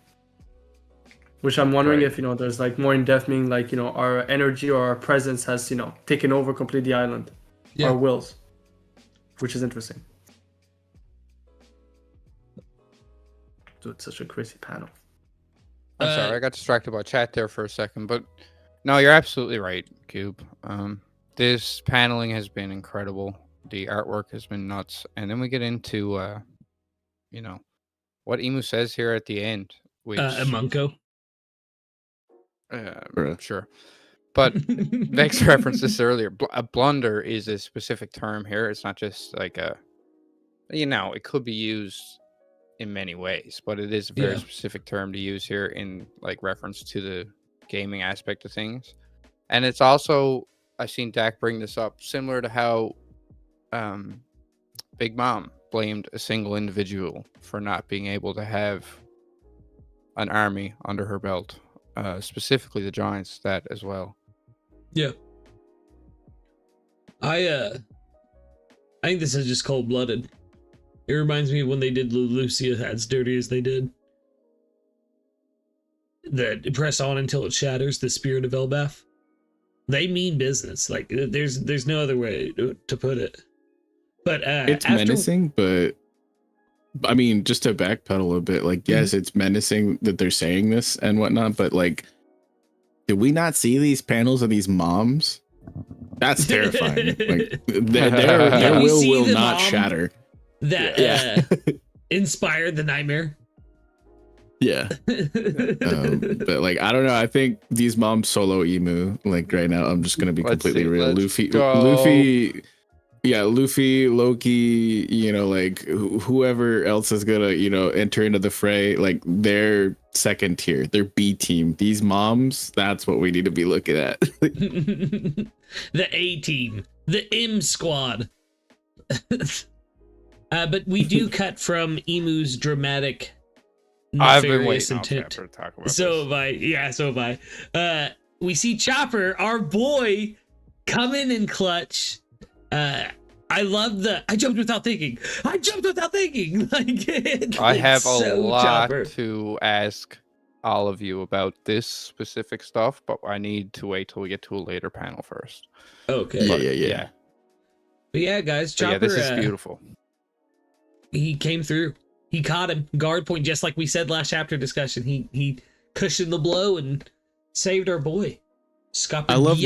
Which I'm wondering Right. if, you know, there's like more in depth, meaning like, you know, our energy or our presence has, you know, taken over completely the island, Yeah. our wills, which is interesting. Dude, it's such a crazy panel. I'm sorry, I got distracted by chat there for a second, but no, you're absolutely right, Cube. This paneling has been incredible. The artwork has been nuts, and then we get into, you know, what Emu says here at the end, which Amunko. sure, but Vex referenced this earlier. A blunder is a specific term here. It's not just like you know, it could be used in many ways, but it is a very specific term to use here in like reference to the gaming aspect of things. And it's also, I've seen Dak bring this up, similar to how Big Mom blamed a single individual for not being able to have an army under her belt, specifically the Giants, that as well. Yeah. I think this is just cold-blooded. It reminds me of when they did Lucia as dirty as they did. That press on until it shatters, the spirit of Elbaf. They mean business. Like, there's no other way to put it. But it's menacing, but I mean, just to backpedal a bit, like, yes, it's menacing that they're saying this and whatnot, but like, did we not see these panels of these moms? That's terrifying. Like, their will not shatter. That inspired the nightmare. Yeah. But like, I don't know. I think these moms solo Emu, like right now, I'm just gonna be completely real. Luffy, Loki, you know, like whoever else is gonna, you know, enter into the fray, like they're second tier, they're B team. These moms, that's what we need to be looking at. The A team, the M squad. But we do cut from Emu's dramatic, I've been nefarious waiting intent. to talk about So this. have I. Yeah, so have I. We see Chopper, our boy, come in clutch. I love I jumped without thinking. Like, I have it's a so lot Chopper. to ask all of you about this specific stuff, but I need to wait till we get to a later panel first. Okay. Yeah. But yeah, guys, But Chopper. yeah, this is beautiful. He came through. He caught him. Guard point, just like we said last chapter discussion. He cushioned the blow and saved our boy. I love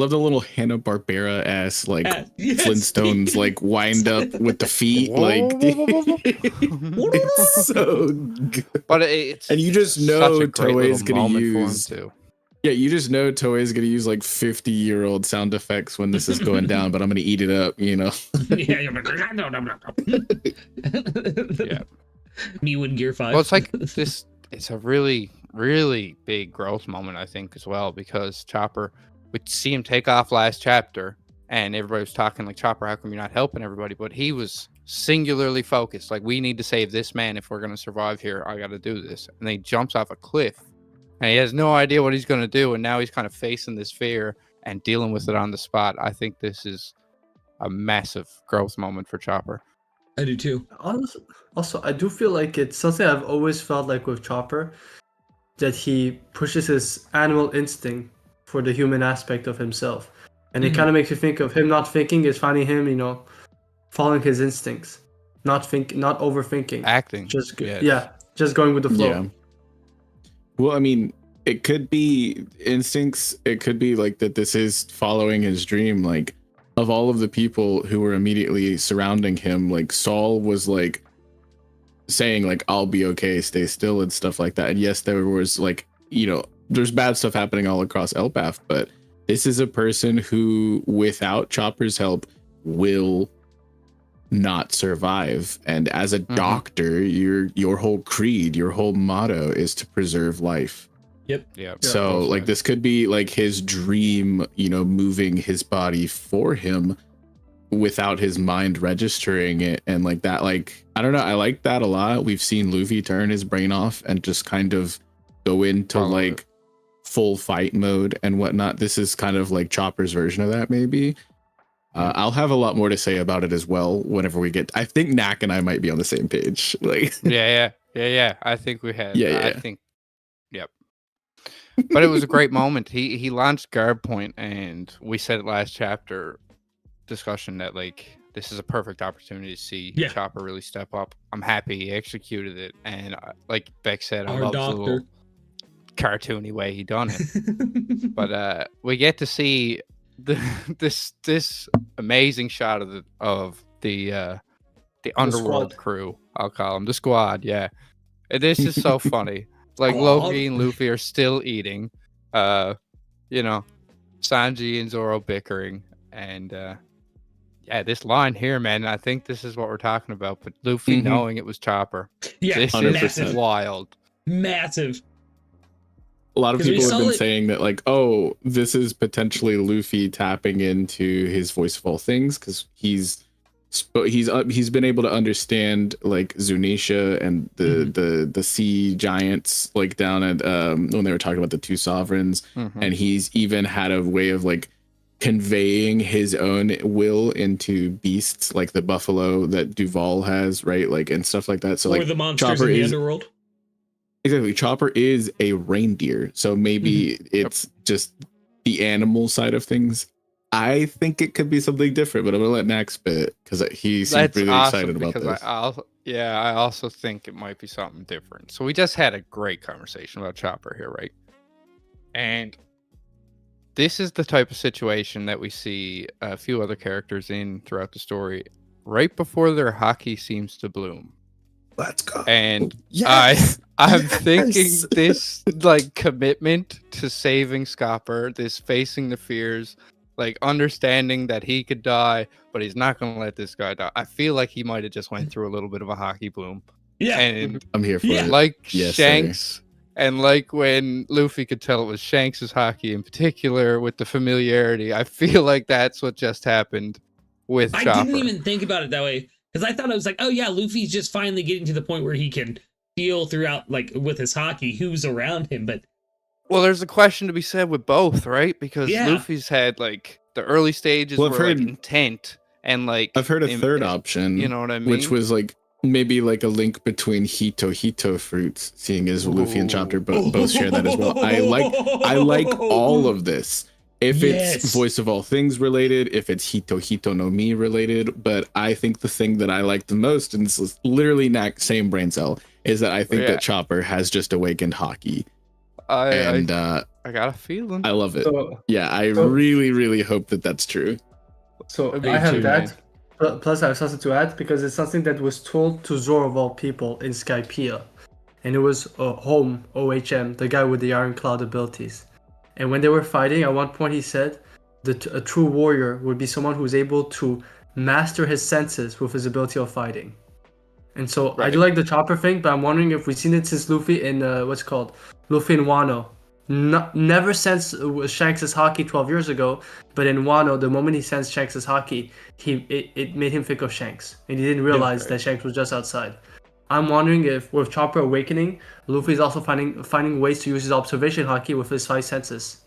the little Hanna-Barbera ass like yes. Flintstones like wind up with the feet like it's so good. But it's and you just such know a great Toei's little gonna moment for him, use too. yeah, you just know Toei's gonna use like 50-year-old sound effects when this is going down, but I'm gonna eat it up, you know. Yeah. Mew in Gear 5. Well, it's like this. It's a really, really big growth moment, I think, as well, because Chopper, we see him take off last chapter, and everybody was talking like, Chopper, how come you're not helping everybody? But he was singularly focused. Like, we need to save this man if we're going to survive here. I got to do this. And then he jumps off a cliff and he has no idea what he's going to do. And now he's kind of facing this fear and dealing with it on the spot. I think this is a massive growth moment for Chopper. I do too. Also, I do feel like it's something I've always felt like with Chopper, that he pushes his animal instinct for the human aspect of himself. And it kind of makes you think of him not thinking is finding him, you know, following his instincts, not overthinking, Acting. just yes. just going with the flow. Yeah. Well, I mean, it could be instincts. It could be like that this is following his dream. Like, of all of the people who were immediately surrounding him, like Saul was like saying like, I'll be okay, stay still and stuff like that. And yes, there was like, you know, there's bad stuff happening all across Elbaf, but this is a person who, without Chopper's help, will not survive. And as a doctor, your whole creed, your whole motto is to preserve life. Yep. So like this could be like his dream, you know, moving his body for him without his mind registering it. And like that, like, I don't know, I like that a lot. We've seen Luffy turn his brain off and just kind of go into like full fight mode and whatnot. This is kind of like Chopper's version of that, maybe. I'll have a lot more to say about it as well whenever we get. I think Knack and I might be on the same page. Like, yeah. I think we have. Yeah. I think. Yep. But it was a great moment. He launched guard point, and we said it last chapter discussion that like this is a perfect opportunity to see Chopper really step up. I'm happy he executed it, and like Beck said, I love the little cartoony way he done it. But we get to see this amazing shot of the underworld crew. I'll call them the squad. Yeah, and this is so funny. Like Loki and Luffy are still eating, you know, Sanji and Zoro bickering, and yeah, this line here, man. I think this is what we're talking about. But Luffy knowing it was Chopper, this 100%. is wild, massive. A lot of people have been saying that, like, oh, this is potentially Luffy tapping into his voice of all things because he's been able to understand like Zunisha and the sea giants, like down at when they were talking about the two sovereigns, and he's even had a way of like conveying his own will into beasts like the buffalo that Duval has, right? Like, and stuff like that. So or like the monsters Chopper in the underworld. Exactly. Chopper is a reindeer. So maybe it's just the animal side of things. I think it could be something different, but I'm going to let Max spit because he seems really excited about this. I also think it might be something different. So we just had a great conversation about Chopper here, right? And this is the type of situation that we see a few other characters in throughout the story right before their hockey seems to bloom. Let's go. And I'm thinking this like commitment to saving Scopper, this facing the fears, like understanding that he could die, but he's not going to let this guy die. I feel like he might have just went through a little bit of a hockey bloom. Yeah. And I'm here for it. like Shanks, and like when Luffy could tell it was Shanks' hockey in particular with the familiarity, I feel like that's what just happened with Chopper. I didn't even think about it that way. Because I thought it was like, oh yeah, Luffy's just finally getting to the point where he can feel throughout, like with his hockey, who's around him. But well, there's a question to be said with both, right? Because Luffy's had like the early stages were like intent, and like I've heard a third option. You know what I mean? Which was like maybe like a link between Hito fruits, seeing as Luffy and Chopper both share that as well. I like all of this. If it's voice of all things related, if it's Hito no Mi related, but I think the thing that I like the most, and this is literally same brain cell, is that I think that Chopper has just awakened hockey. I got a feeling. I love it. I really hope that that's true. So I have that. Plus I have something to add because it's something that was told to Zoro of all people in Skypiea. And it was Home, OHM, the guy with the Ironclad abilities. And when they were fighting, at one point he said that a true warrior would be someone who's able to master his senses with his ability of fighting. And so I do like the Chopper thing, but I'm wondering if we've seen it since Luffy in Luffy and Wano, Never sensed Shanks' haki 12 years ago, but in Wano, the moment he sensed Shanks' haki, it made him think of Shanks, and he didn't realize that Shanks was just outside. I'm wondering if with Chopper awakening, Luffy's also finding ways to use his observation haki with his 5 senses.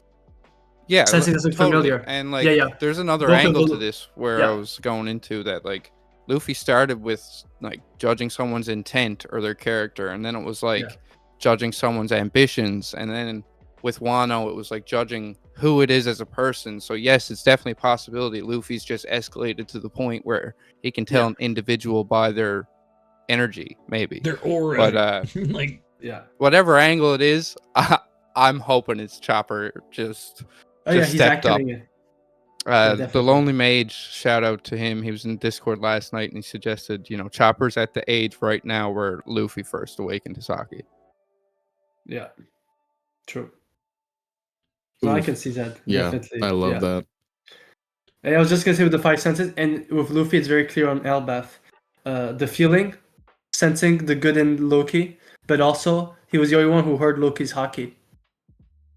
Yeah, Sensing something familiar. And like, Yeah. there's another Both of angle to them- this where yeah. I was going into that. Like, Luffy started with like judging someone's intent or their character, and then it was like judging someone's ambitions, and then with Wano, it was like judging who it is as a person. So yes, it's definitely a possibility Luffy's just escalated to the point where he can tell an individual by their energy, maybe Their aura. But like, whatever angle it is, I'm hoping it's Chopper just he's stepped up. activating it. The definitely. Lonely Mage, shout out to him. He was in Discord last night and he suggested, Chopper's at the age right now where Luffy first awakened his haki. Yeah, true. So I can see that. Yeah, definitely. I love that. And I was just gonna say with the 5 senses, and with Luffy, it's very clear on Elbaf. The feeling, sensing the good in Loki, but also he was the only one who heard Loki's haki.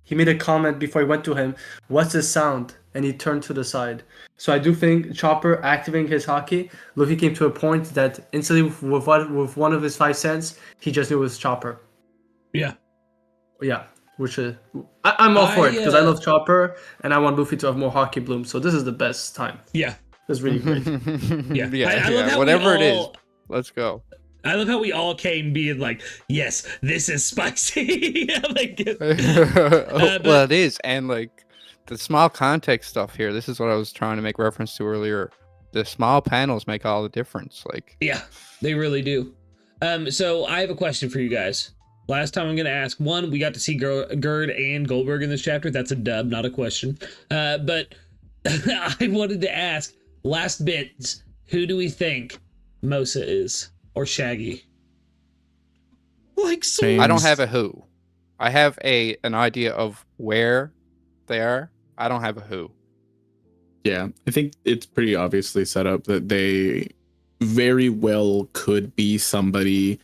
He made a comment before he went to him, "What's this sound?" And he turned to the side. So I do think Chopper activating his haki, Luffy came to a point that instantly with one of his 5 cents, he just knew it was Chopper. Yeah. Yeah. Which I'm all for it because I love Chopper and I want Luffy to have more haki bloom. So this is the best time. Yeah. It's really great. I love how whatever it is, let's go. I love how we all came being like, yes, this is spicy. Well, it is. And like the small context stuff here, this is what I was trying to make reference to earlier. The small panels make all the difference. Like, yeah, they really do. So I have a question for you guys. Last time I'm going to ask, one, we got to see Gerd and Goldberg in this chapter. That's a dub, not a question. But I wanted to ask, last bits, who do we think Mosa is? Or Shaggy? Like, so I don't have a who. I have an idea of where they are. I don't have a who. Yeah, I think it's pretty obviously set up that they very well could be somebody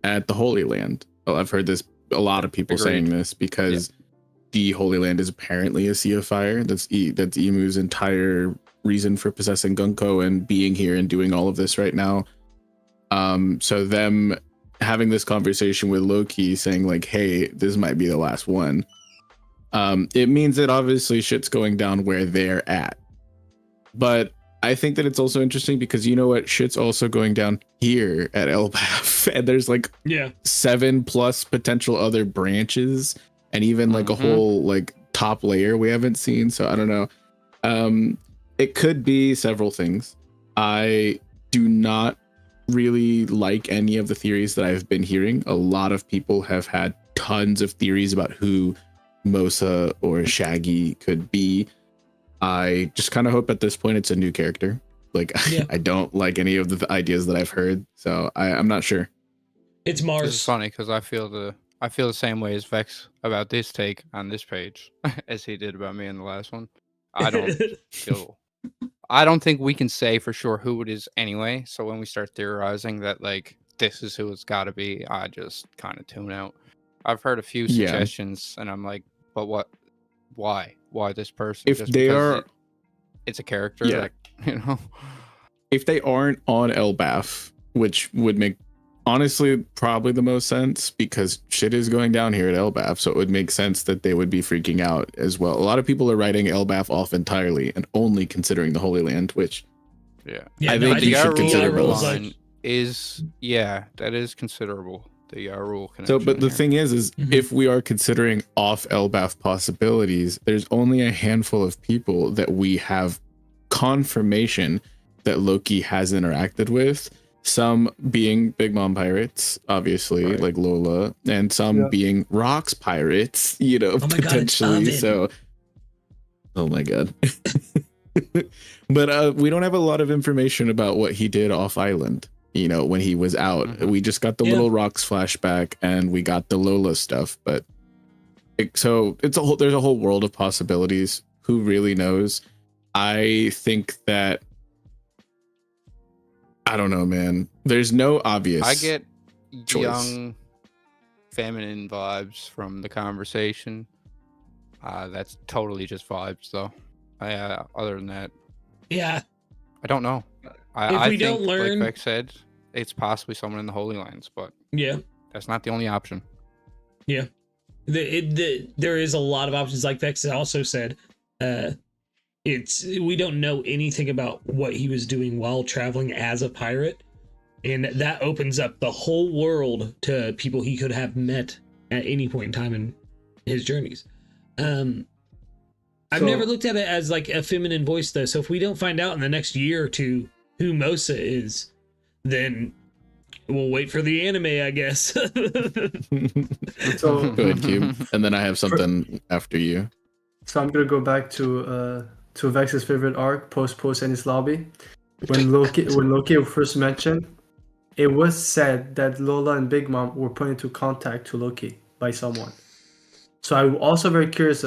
at the Holy Land. Well, I've heard this, a lot of people saying this because the Holy Land is apparently a sea of fire. That's Emu's entire reason for possessing Gunko and being here and doing all of this right now. So them having this conversation with Loki saying like, hey, this might be the last one. It means that obviously shit's going down where they're at. But I think that it's also interesting because you know what? Shit's also going down here at Elbaf. And there's like 7+ potential other branches and even like a whole like top layer we haven't seen. So I don't know. It could be several things. I do not really like any of the theories that I've been hearing. A lot of people have had tons of theories about who Mosa or Shaggy could be. I just kind of hope at this point it's a new character. Like, I don't like any of the ideas that I've heard, so I'm not sure. It's Mars. This is funny because I feel the same way as Vex about this take on this page as he did about me in the last one. I don't think we can say for sure who it is anyway. So when we start theorizing that like this is who it's got to be, I just kind of tune out. I've heard a few suggestions, and I'm like, but what? Why this person? If just they are, it's a character. Like, if they aren't on Elbaf, which would make honestly probably the most sense because shit is going down here at Elbaf, so it would make sense that they would be freaking out as well. A lot of people are writing Elbaf off entirely and only considering the Holy Land, which I think you should consider both. That is considerable. The rule connection. So, but the thing is if we are considering off Elbaf possibilities, there's only a handful of people that we have confirmation that Loki has interacted with. Some being Big Mom pirates, obviously, like Lola, and some being Rocks pirates, potentially. So, oh my god. But we don't have a lot of information about what he did off island. When he was out, we just got the little Rocks flashback and we got the Lola stuff. But there's a whole world of possibilities. Who really knows? I think that I don't know, man. There's no obvious. I get choice. Young, feminine vibes from the conversation. That's totally just vibes, though. Other than that, Yeah. I don't know. If I we think, don't learn- like Vex said, it's possibly someone in the Holy Lands, but Yeah. that's not the only option. Yeah. There is a lot of options, like Vex also said. We don't know anything about what he was doing while traveling as a pirate, and that opens up the whole world to people he could have met at any point in time in his journeys. I've never looked at it as like a feminine voice though, so if we don't find out in the next year or two who Mosa is, then we'll wait for the anime, I guess. So Go ahead, Cube. And then I have something after you. So I'm gonna go back to Vex's favorite arc, post Ennis Lobby. When Loki first mentioned, it was said that Lola and Big Mom were put into contact to Loki by someone. So I'm also very curious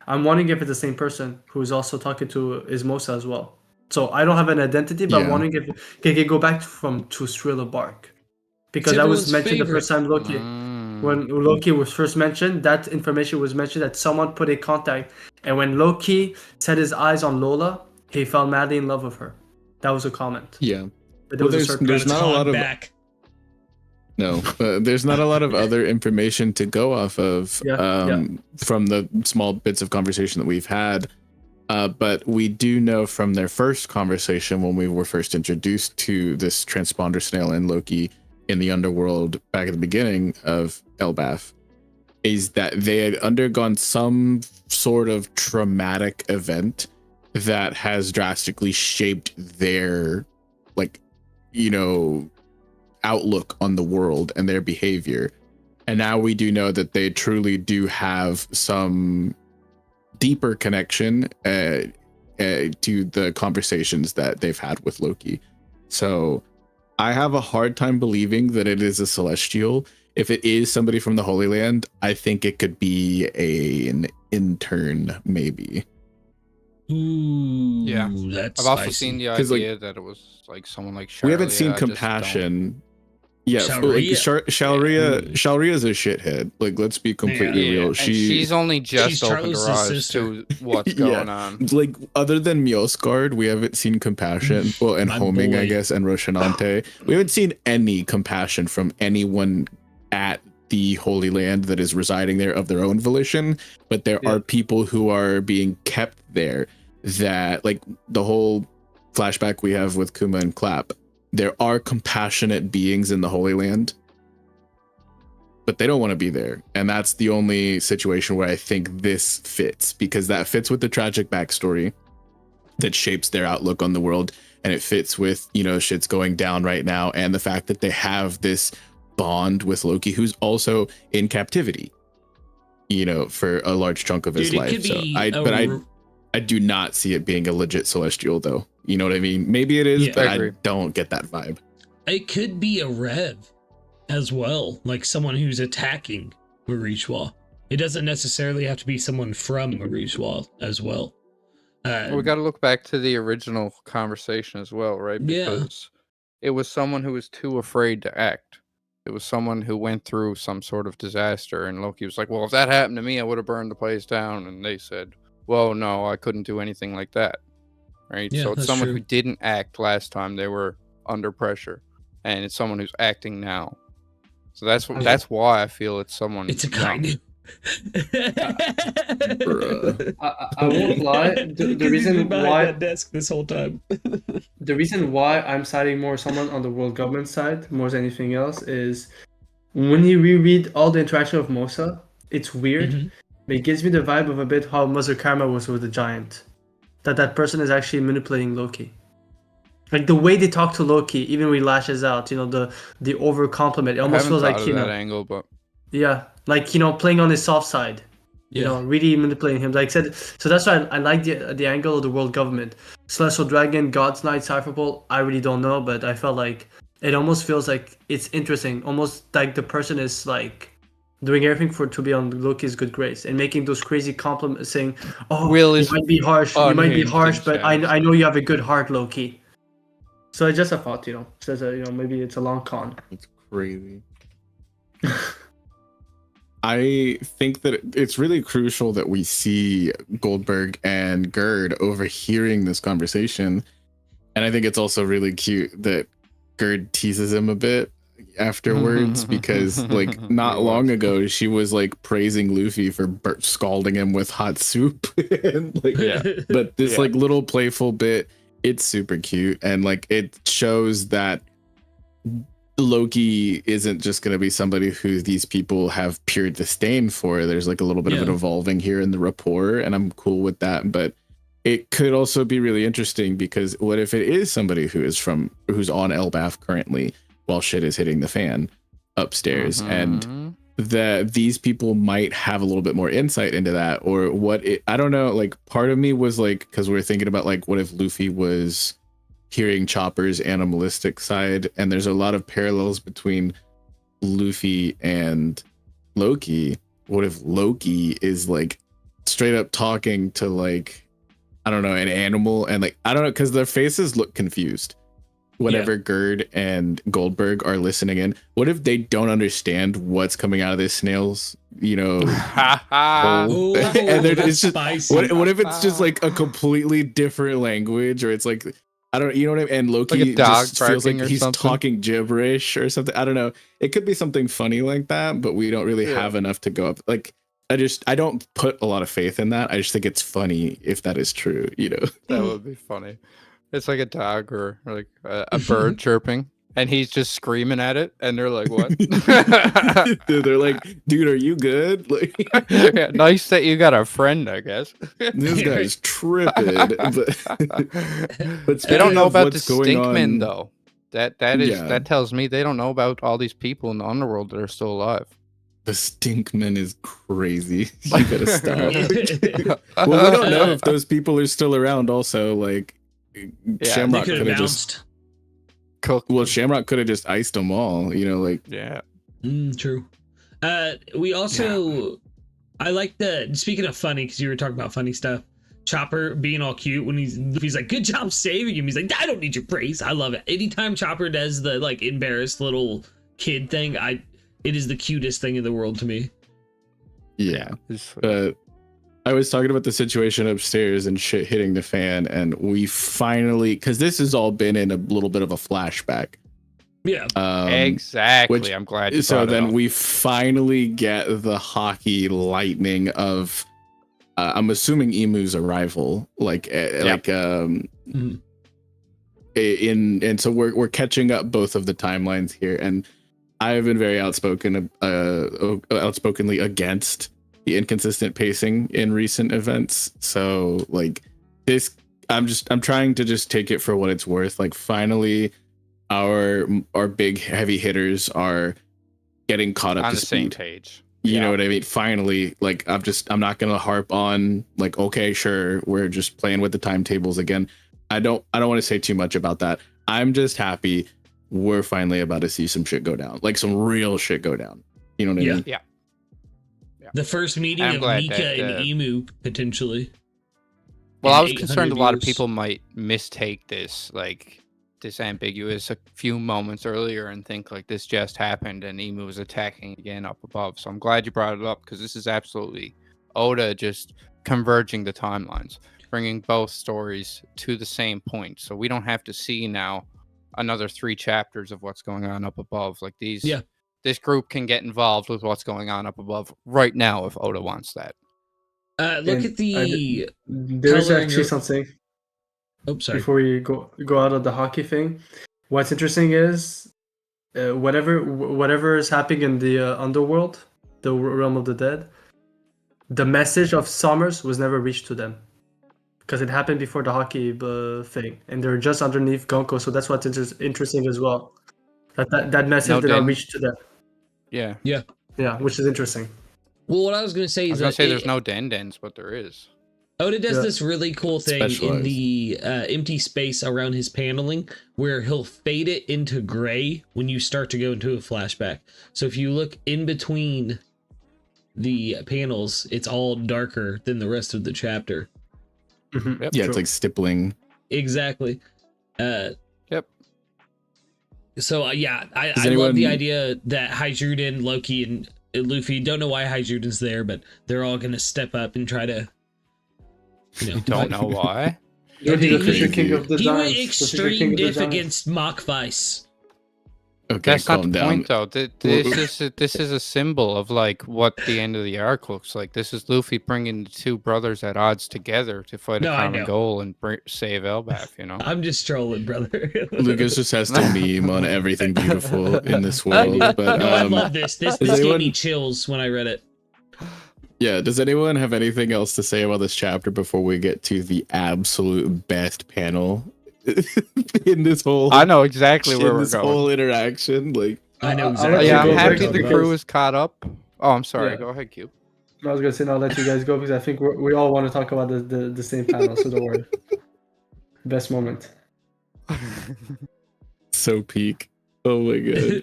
I'm wondering if it's the same person who is also talking to Ismosa as well. So I don't have an identity, but I'm wondering if can it go back to Strela Bark, because that was mentioned the first time Loki. When Loki was first mentioned, that information was mentioned that someone put a contact, and when Loki set his eyes on Lola, he fell madly in love with her. That was a comment. Yeah. But there was there's not a lot of back. No, there's not a lot of other information to go off of from the small bits of conversation that we've had. But we do know from their first conversation, when we were first introduced to this transponder snail and Loki in the underworld back at the beginning of Elbaf, is that they had undergone some sort of traumatic event that has drastically shaped their, outlook on the world and their behavior. And now we do know that they truly do have some deeper connection to the conversations that they've had with Loki. So I have a hard time believing that it is a Celestial. If it is somebody from the Holy Land, I think it could be an intern, maybe. Ooh, Yeah. that's I've also spicy. seen the idea that it was like someone like Charlie. We haven't seen Compassion. Yeah, Shalria. Shalria's a shithead. Like, let's be completely real. And she's only just she's opened her Charles's eyes sister. to what's going on. Like, other than Mjolsgard, we haven't seen Compassion. Well, and My Homing, boy. I guess, and Roshanante. We haven't seen any compassion from anyone at the Holy Land that is residing there of their own volition. But there are people who are being kept there that, like, the whole flashback we have with Kuma and Clap. There are compassionate beings in the Holy Land, but they don't want to be there. And that's the only situation where I think this fits, because that fits with the tragic backstory that shapes their outlook on the world. And it fits with, shit's going down right now. And the fact that they have this bond with Loki, who's also in captivity, for a large chunk of his life. So I do not see it being a legit Celestial, though. You know what I mean? Maybe it is, but I don't get that vibe. It could be a Rev as well, like someone who's attacking Marishwa. It doesn't necessarily have to be someone from Marishwa as well. We got to look back to the original conversation as well, right? Because it was someone who was too afraid to act. It was someone who went through some sort of disaster, and Loki was like, well, if that happened to me, I would have burned the place down. And they said, well, no, I couldn't do anything like that. Right? Yeah, so it's that's someone true. who didn't act last time they were under pressure, and it's someone who's acting now. So that's why I feel it's someone. It's a kind of. I won't lie. The reason why that desk this whole time. The reason why I'm siding more someone on the world government side more than anything else is when you reread all the interaction of Mosa, it's weird. But it gives me the vibe of a bit how Mother Karma was with the giant. That person is actually manipulating Loki. Like the way they talk to Loki, even when he lashes out, the over compliment. It almost feels like that angle, but like playing on his soft side. Really manipulating him. Like said, so that's why I like the angle of the world government. Celestial Dragon, God's Knight, Cypherpole. I really don't know, but I felt like it almost feels like it's interesting. Almost like the person is like doing everything to be on Loki's good grace and making those crazy compliments, saying, "Oh, you might be harsh. You might be harsh, but I know you have a good heart, Loki." So it's just a thought, Says maybe it's a long con. It's crazy. I think that it's really crucial that we see Goldberg and Gerd overhearing this conversation. And I think it's also really cute that Gerd teases him a bit afterwards because like not long ago she was like praising Luffy for scalding him with hot soup and like but this like little playful bit, it's super cute, and like it shows that Loki isn't just going to be somebody who these people have pure disdain for. There's like a little bit of an evolving here in the rapport, and I'm cool with that. But it could also be really interesting because what if it is somebody who's on Elbaf currently while shit is hitting the fan upstairs, and that these people might have a little bit more insight into that, or I don't know. Like part of me was like, because we're thinking about like, what if Luffy was hearing Chopper's animalistic side, and there's a lot of parallels between Luffy and Loki. What if Loki is like straight up talking to like, I don't know, an animal, and like I don't know, because their faces look confused whenever Gerd and Goldberg are listening in. What if they don't understand what's coming out of this snail's, hole? And it's just what if it's just like a completely different language, or it's like, I don't, you know what I mean? And Loki like a dog just feels like he's something. talking gibberish or something. I don't know. It could be something funny like that, but we don't really have enough to go up. Like, I don't put a lot of faith in that. I just think it's funny if that is true, That would be funny. It's like a dog or like a bird chirping, and he's just screaming at it, and they're like, "What?" They're like, "Dude, are you good?" Like, yeah, nice that you got a friend, I guess. This guy's tripping. But They don't know about the going Stinkmen, on, though. That tells me they don't know about all these people in the underworld that are still alive. The Stinkman is crazy. You gotta stop. Well, we don't know if those people are still around. Also, like, Shamrock could have just cooked. Well, Shamrock could have just iced them all. Like true. We also, I like speaking of funny, because you were talking about funny stuff. Chopper being all cute when he's like, "Good job saving him." He's like, "I don't need your praise." I love it. Anytime Chopper does the like embarrassed little kid thing, it is the cutest thing in the world to me. Yeah, but I was talking about the situation upstairs and shit hitting the fan, and we finally, because this has all been in a little bit of a flashback. Yeah, exactly. I'm glad you so brought it then up. we finally get the hockey lightning of I'm assuming Emu's arrival, and so we're catching up both of the timelines here, and I have been very outspokenly against the inconsistent pacing in recent events. So like this, I'm trying to just take it for what it's worth. Like finally our big heavy hitters are getting caught up on to the speed. same page. You know what I mean? Finally, like I'm not gonna harp on like, okay, sure, we're just playing with the timetables again. I don't want to say too much about that. I'm just happy we're finally about to see some shit go down, like some real shit go down. You know what I mean? Yeah. The first meeting of Nika and Emu potentially. Well, I was concerned a lot of people might mistake this ambiguous a few moments earlier and think like this just happened and Emu was attacking again up above. So I'm glad you brought it up, because this is absolutely Oda just converging the timelines, bringing both stories to the same point. So we don't have to see now another 3 chapters of what's going on up above. Like this group can get involved with what's going on up above right now if Oda wants that. Look at the there's actually something. Oh, sorry. Before we go out of the hockey thing, what's interesting is whatever is happening in the underworld, the realm of the dead, the message of Summers was never reached to them, because it happened before the hockey thing, and they're just underneath Gonko. So that's what's interesting as well. That message did not reach to them. Yeah, which is interesting. Well, what I was going to say is there's no Dendens, but there is. Oda does this really cool thing in the empty space around his paneling, where he'll fade it into gray when you start to go into a flashback. So if you look in between the panels, it's all darker than the rest of the chapter. Mm-hmm. Yep, it's like stippling. Exactly. Yep. So I love the idea that Haijuden, Loki, and Luffy. Don't know why Haijuden's there, but they're all gonna step up and try to. Don't know why. He's the Fisher He- King of the He Giants. went the Fisher extreme King of the diff Giants. against Mach-Vice. Okay, That's not calm the down. point, though. This is a symbol of like what the end of the arc looks like. This is Luffy bringing the two brothers at odds together to fight No, a I common know. goal and save Elbaf. You know. I'm just trolling, brother. Lucas just has to meme on everything beautiful in this I do. world. But No, I love this. This does gave anyone- me chills when I read it. yeah, does anyone have anything else to say about this chapter before we get to the absolute best panel in this whole I know exactly where in we're this going. whole interaction? Like, I know I'll exactly. let Yeah, you I'm go happy first the because- crew is caught up. Oh, I'm sorry. Yeah. Go ahead, Q. I was gonna say, I'll let you guys go because I think we all want to talk about the same panel. So don't worry. Best moment. so peak. Oh my god.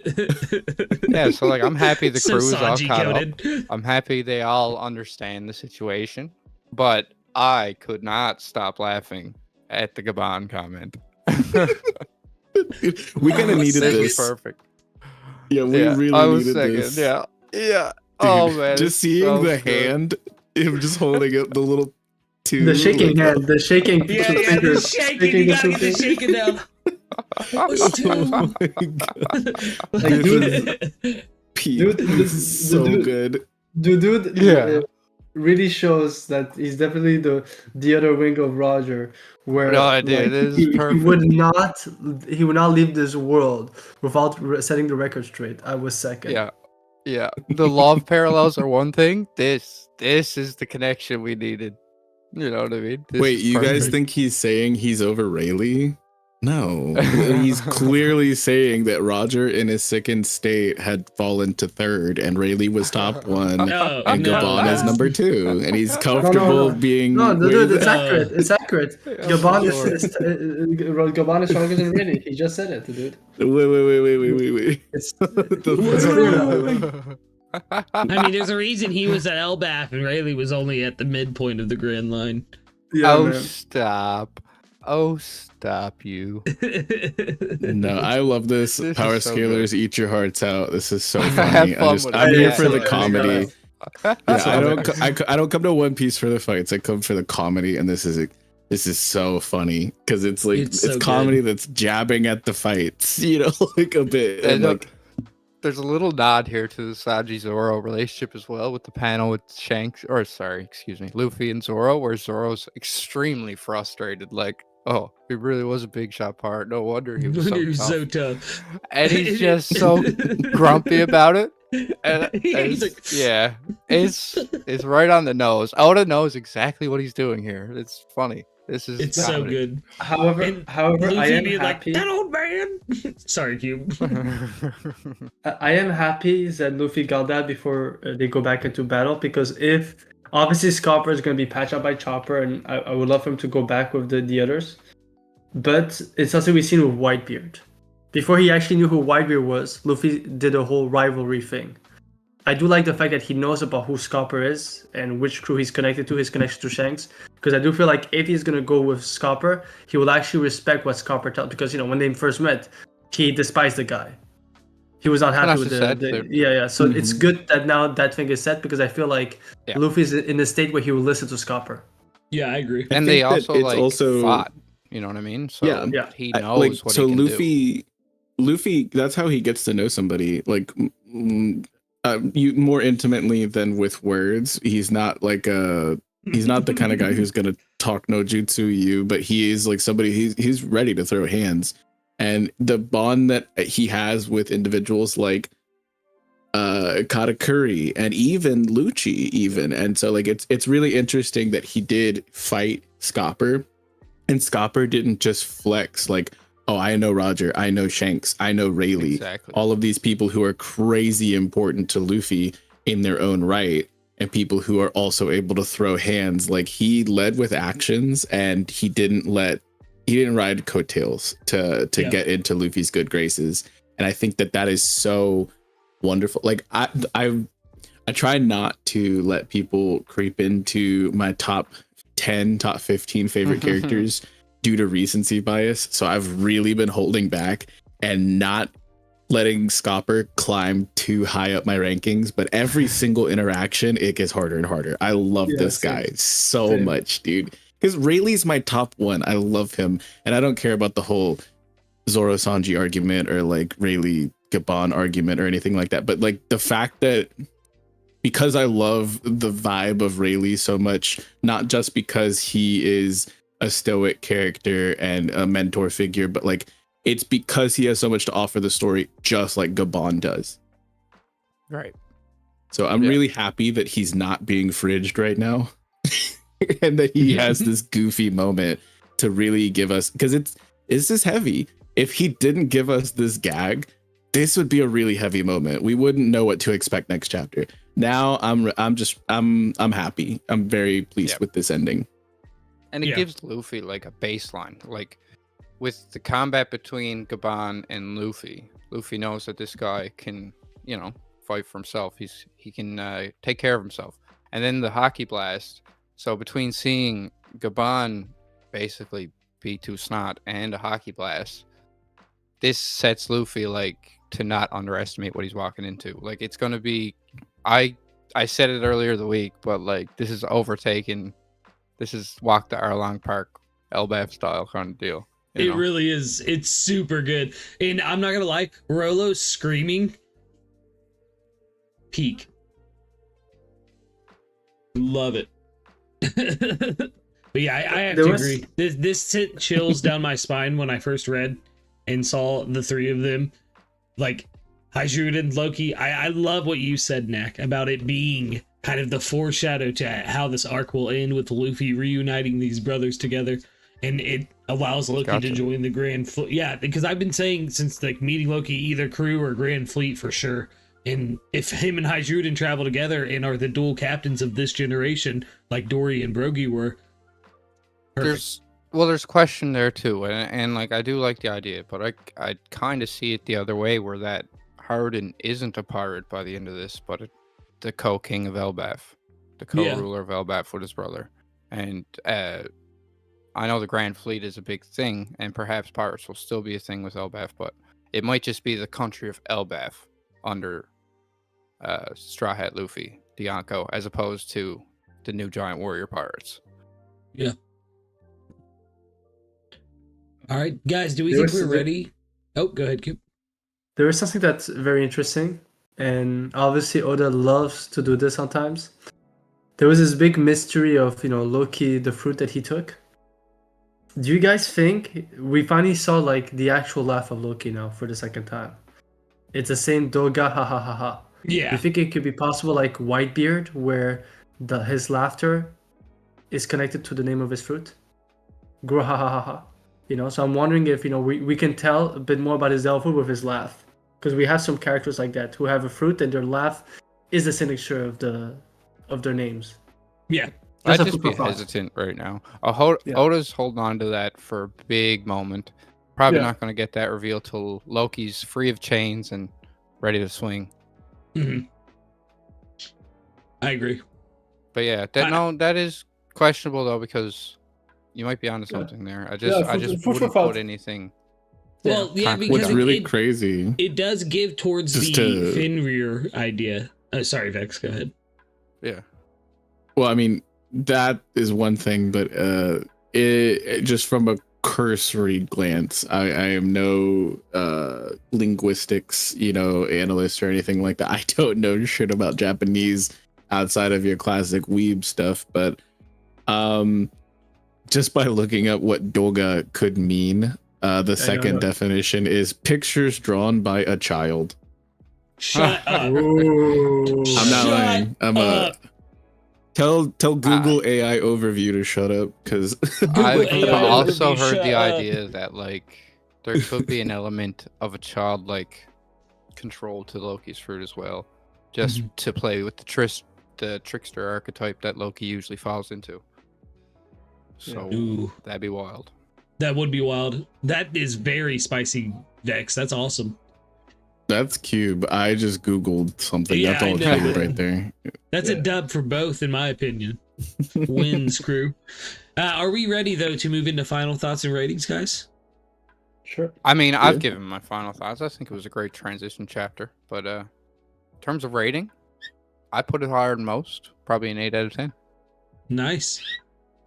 Yeah, so like I'm happy the So crew is all Sanji caught up. coded. I'm happy they all understand the situation, but I could not stop laughing at the Gabon comment. We kind of needed This was this. perfect. Yeah, we Yeah, really I was needed second. this. Yeah, yeah. Dude, Oh man, just it's seeing so the good. hand, him just holding up the little two. The shaking like, hand, the shaking Yeah, two yeah, the fingers. shaking. You the gotta two get the fingers. shaking down. Oh my god. Like, This dude, is peak. dude, This is so dude- good. the dude Yeah. really shows that he's definitely the other wing of Roger, where No, dude, this is he perfect. would not leave this world without setting the record straight. I was second. Yeah, yeah. The love parallels are one thing. This is the connection we needed. You know what I mean? This Wait, is you guys perfect. think he's saying he's over Rayleigh? No, he's clearly saying that Roger in his sickened state had fallen to third and Rayleigh was top one No, and no. Gabon is number two. And he's comfortable no. being... No, wait, dude, it's No. accurate. It's accurate. Yeah, Gabon sure. Gabon is stronger than Rayleigh. He just said it, dude. wait. It's The- clear now. I mean, there's a reason he was at Elbaf and Rayleigh was only at the midpoint of the Grand Line. Yeah, Oh, man. stop. Oh, stop you. No, I love this. This is Power so scalers, eat your hearts out. This is so Have funny. fun with it. I'm here Yeah, for the yeah, comedy. yeah. Yeah, I So- don't come to One Piece for the fights. I come for the comedy, and this is so funny because it's like It's it's so comedy good. that's jabbing at the fights, you know, like a bit. And And like, there's a little nod here to the Sanji Zoro relationship as well, with the panel with Luffy and Zoro, where Zoro's extremely frustrated, like, oh, he really was a big shot part. No wonder he was so He was tough. so tough. And he's just so grumpy about it. And He's like, yeah, it's right on the nose. Oda knows exactly what he's doing here. It's funny. This is it's so comedy. good. However, And I Luffy am being like, happy. that old man. Sorry, Cube. I am happy that Luffy got that before they go back into battle, because if obviously Scopper is going to be patched up by Chopper, and I would love him to go back with the others, but it's something we've seen with Whitebeard. Before he actually knew who Whitebeard was, Luffy did a whole rivalry thing. I do like the fact that he knows about who Scopper is and which crew he's connected to, his connection to Shanks, because I do feel like if he's going to go with Scopper, he will actually respect what Scopper tells, because, you know, when they first met, he despised the guy. He was not happy That's with just the sad, too. yeah. So Mhm. it's good that now that thing is set, because I feel like Yeah. Luffy's in a state where he will listen to Scopper. Yeah, I agree. And I they think that also it's like also- fought. You know what I mean? So Yeah. Yeah. he I- knows like, what so he can do. Luffy, that's how he gets to know somebody, like you more intimately than with words. He's not like he's not the kind of guy who's gonna talk no jutsu you, but he is like somebody he's ready to throw hands. And the bond that he has with individuals like Katakuri and even Lucci even. And so like it's really interesting that he did fight Scopper, and Scopper didn't just flex like, oh, I know Roger, I know Shanks, I know Rayleigh, Exactly. all of these people who are crazy important to Luffy in their own right, and people who are also able to throw hands. Like, he led with actions, and he didn't ride coattails to Yeah. get into Luffy's good graces. And I think that is so wonderful. Like, I try not to let people creep into my top 10, top 15 favorite characters due to recency bias. So I've really been holding back and not letting Scopper climb too high up my rankings, but every single interaction, it gets harder and harder. I love this guy so much, dude. Because Rayleigh's my top one. I love him. And I don't care about the whole Zoro Sanji argument or like Rayleigh Gabon argument or anything like that. But like the fact that because I love the vibe of Rayleigh so much, not just because he is a stoic character and a mentor figure, but like it's because he has so much to offer the story, just like Gabon does. Right. So I'm really happy that he's not being fridged right now. And that he has this goofy moment to really give us, because this is heavy. If he didn't give us this gag, this would be a really heavy moment. We wouldn't know what to expect next chapter. Now I'm happy. I'm very pleased with this ending. And it gives Luffy like a baseline. Like with the combat between Gabon and Luffy, Luffy knows that this guy can, you know, fight for himself. He can take care of himself. And then the hockey blast. So between seeing Gabon basically be too snot and a hockey blast, this sets Luffy like to not underestimate what he's walking into. Like it's gonna be, I said it earlier the week, but like this is overtaken. This is walk the Arlong Park Elbaf style kind of deal. It really is. It's super good. And I'm not gonna lie, Rolo's screaming peak. Love it. But yeah, I have to agree. This sent chills down my spine when I first read and saw the three of them, like Hajuden, Loki. I love what you said, Nak, about it being kind of the foreshadow to how this arc will end with Luffy reuniting these brothers together, and it allows Loki to join the Grand Fleet. Yeah, because I've been saying since like meeting Loki, either crew or Grand Fleet for sure. And if him and Hajuden travel together and are the dual captains of this generation, like Dory and Brogy were, perfect. There's question there too, and like I do like the idea, but I kind of see it the other way, where that Hardin isn't a pirate by the end of this, but the co-king of Elbaf, the co-ruler of Elbaf with his brother. And I know the Grand Fleet is a big thing, and perhaps pirates will still be a thing with Elbaf, but it might just be the country of Elbaf under Straw Hat Luffy, Dianco, as opposed to the new giant warrior pirates. Yeah. All right, guys, do we think we're ready? Oh, go ahead, Kube. There is something that's very interesting, and obviously Oda loves to do this sometimes. There was this big mystery of, Loki, the fruit that he took. Do you guys think we finally saw like the actual laugh of Loki now for the second time? It's the same Doga ha ha ha ha. Yeah. Do you think it could be possible like Whitebeard, where his laughter is connected to the name of his fruit? Gro ha ha ha ha. So I'm wondering if we can tell a bit more about his elfhood with his laugh, because we have some characters like that who have a fruit and their laugh is the signature of their names. Yeah. I'd just be hesitant right now. Oda's holding on to that for a big moment. Probably not going to get that reveal till Loki's free of chains and ready to swing. Mm-hmm. I agree. But yeah, that is questionable though, because you might be onto something there. I just wouldn't put anything. Well, because what's really crazy, it does give towards the Fenrir idea. Sorry, Vex, go ahead. Yeah. Well, I mean, that is one thing, but it just from a cursory glance, I am no linguistics, analyst or anything like that. I don't know shit about Japanese outside of your classic weeb stuff, but just by looking up what Doga could mean, the second definition is pictures drawn by a child. Shut up. I'm not lying. Tell Google AI overview to shut up, because I've also heard the idea that like there could be an element of a childlike control to Loki's fruit as well, just to play with the trickster archetype that Loki usually falls into. So that'd be wild. That would be wild. That is very spicy, Vex. That's awesome. That's Cube. I just Googled something. Yeah, that's all Cube right there. That's a dub for both, in my opinion. Wins, crew. Are we ready, though, to move into final thoughts and ratings, guys? Sure. I mean, Yeah. I've given my final thoughts. I think it was a great transition chapter. But in terms of rating, I put it higher than most. Probably an 8 out of 10. Nice.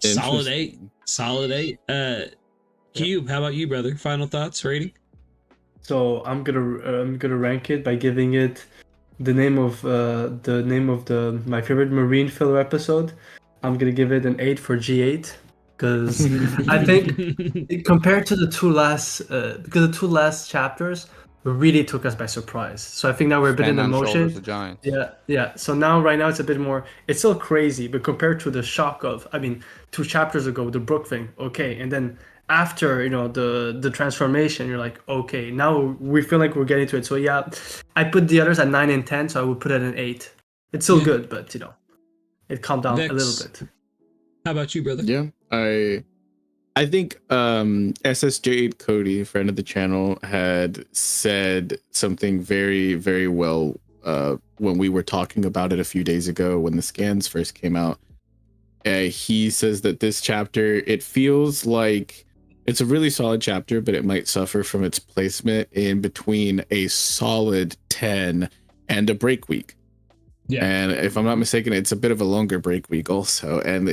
Solid 8. Interesting. Solid 8. Cube, how about you, brother? Final thoughts, rating? So I'm gonna rank it by giving it the name of my favorite marine filler episode. I'm gonna give it an 8 for G8 because I think compared to the two last because the two last chapters really took us by surprise. So I think now we're a bit in Stand on shoulders emotion. of giants. Yeah. So now right now it's a bit more. It's still crazy, but compared to the shock of, I mean, 2 chapters ago the Brook thing, okay, and then after the transformation, you're like, okay, now we feel like we're getting to it. So yeah, I put the others at 9 and 10, so I would put it at an 8. It's still good, but it calmed down a little Vex. bit. How about you, brother? Yeah, I think SSJ8 Cody, friend of the channel, had said something very, very well when we were talking about it a few days ago when the scans first came out. He says that this chapter, it feels like it's a really solid chapter, but it might suffer from its placement in between a solid 10 and a break week. Yeah. And if I'm not mistaken, it's a bit of a longer break week also. And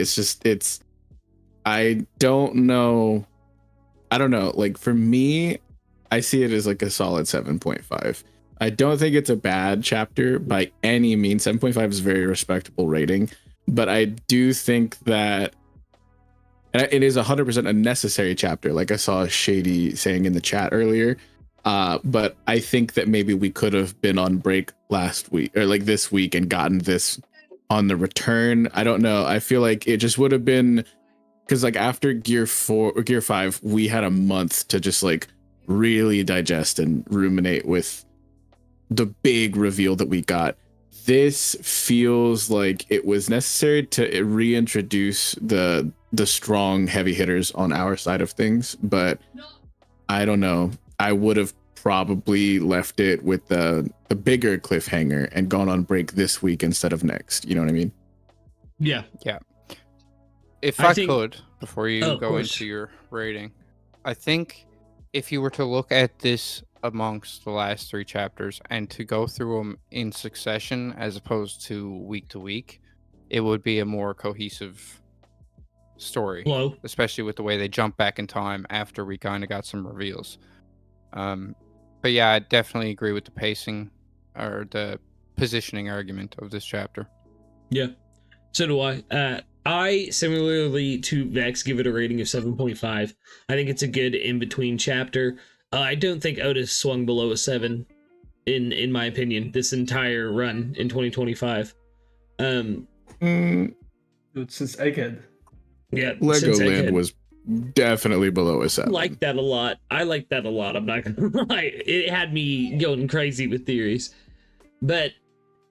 I don't know. Like for me, I see it as like a solid 7.5. I don't think it's a bad chapter by any means. 7.5 is a very respectable rating, but I do think that it is 100% a necessary chapter. Like I saw Shady saying in the chat earlier. But I think that maybe we could have been on break last week or like this week and gotten this on the return. I don't know. I feel like it just would have been, because like after Gear 4 or Gear 5, we had a month to just like really digest and ruminate with the big reveal that we got. This feels like it was necessary to reintroduce the strong heavy hitters on our side of things, but I don't know. I would have probably left it with the bigger cliffhanger and gone on break this week instead of next. You know what I mean? Yeah. If I I think- could, before you Oh, of go course. into your rating, I think if you were to look at this amongst the last 3 chapters and to go through them in succession as opposed to week, it would be a more cohesive story, Hello. especially with the way they jump back in time after we kind of got some reveals. But yeah, I definitely agree with the pacing or the positioning argument of this chapter. Yeah. So do I. I similarly to Vex give it a rating of 7.5. I think it's a good in-between chapter. I don't think Otis swung below a 7 in my opinion this entire run in 2025. Dude, since Egghead. Yeah, since Legoland Egghead. was definitely below a 7. I like that a lot. I'm not gonna lie. It had me going crazy with theories. But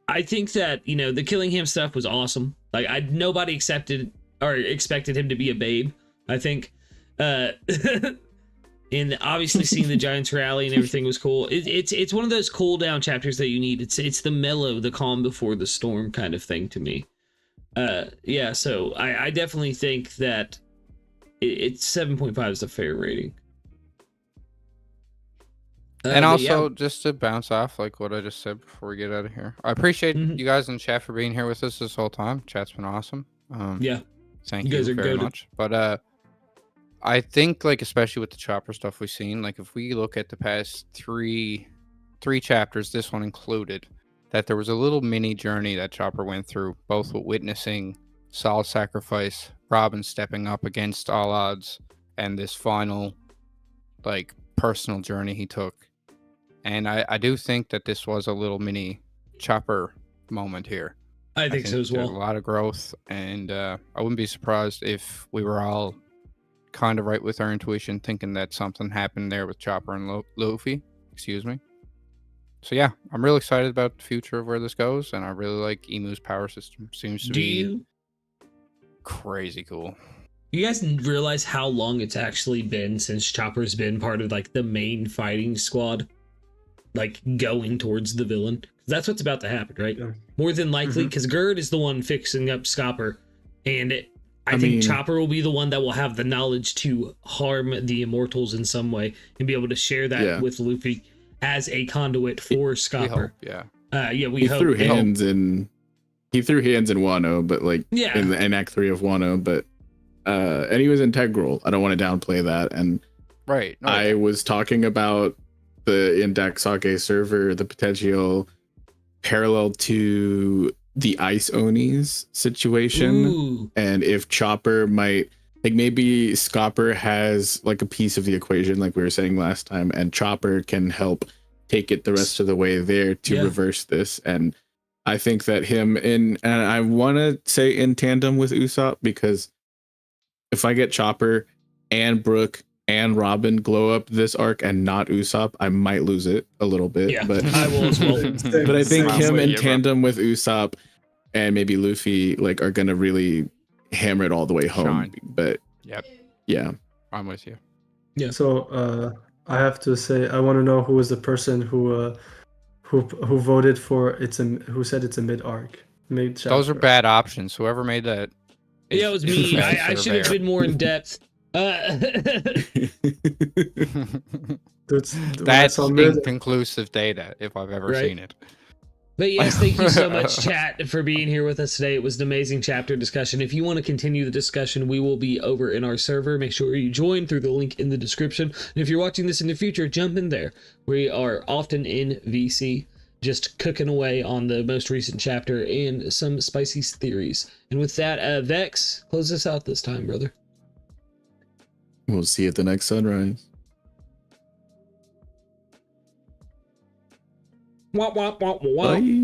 I think that, the killing him stuff was awesome. Like nobody accepted or expected him to be a babe, I think. And obviously seeing the Giants rally and everything was cool. It's one of those cool down chapters that you need. It's the mellow, the calm before the storm kind of thing to me. Yeah, so I definitely think that it's 7.5 is a fair rating. And but also, yeah. just to bounce off like what I just said before we get out of here, I appreciate Mhm. you guys in chat for being here with us this whole time. Chat's been awesome. Yeah, Thank you you guys are very goated. much. But I think, like, especially with the chopper stuff we've seen, like if we look at the past three chapters, this one included, that there was a little mini journey that Chopper went through, both with witnessing Saul's sacrifice, Robin stepping up against all odds, and this final, like, personal journey he took. And I do think that this was a little mini Chopper moment here. I think so as there's well. a lot of growth, and I wouldn't be surprised if we were all kind of right with our intuition, thinking that something happened there with Chopper and Luffy. Excuse me. So yeah, I'm really excited about the future of where this goes, and I really like Emu's power system. Seems to be crazy cool. You guys realize how long it's actually been since Chopper's been part of like the main fighting squad, like going towards the villain? That's what's about to happen, right? Yeah. More than likely, because Gerd is the one fixing up Scopper, and I think Chopper will be the one that will have the knowledge to harm the immortals in some way and be able to share that with Luffy as a conduit for Scopper. We hope. We hope. He threw hands in Wano, but like in Act 3 of Wano, but and he was integral. I don't want to downplay that. And I was talking about the Index Sake server, the potential parallel to the Ice Onis situation. Ooh. And if Chopper might, like, maybe Scopper has like a piece of the equation, like we were saying last time, and Chopper can help take it the rest of the way there to reverse this. And I think that him and I want to say in tandem with Usopp, because if I get Chopper and Brook and Robin glow up this arc and not Usopp, I might lose it a little bit. Yeah, but I will as well. But I think him in tandem with Usopp and maybe Luffy like are gonna really hammer it all the way home. But yeah, I'm with you. Yeah. So I have to say, I want to know who was the person who voted for who said it's a mid arc, mid chapter. Those are bad options. Whoever made that. Yeah, it was me. I should have been more in depth. That's inconclusive data if I've ever seen it. But yes, thank you so much, chat, for being here with us today. It was an amazing chapter discussion. If you want to continue the discussion, we will be over in our server. Make sure you join through the link in the description. And if you're watching this in the future, jump in there. We are often in VC, just cooking away on the most recent chapter and some spicy theories. And with that, Vex, close us out this time, brother. We'll see you at the next sunrise. Wah, wah, wah, wah. Bye.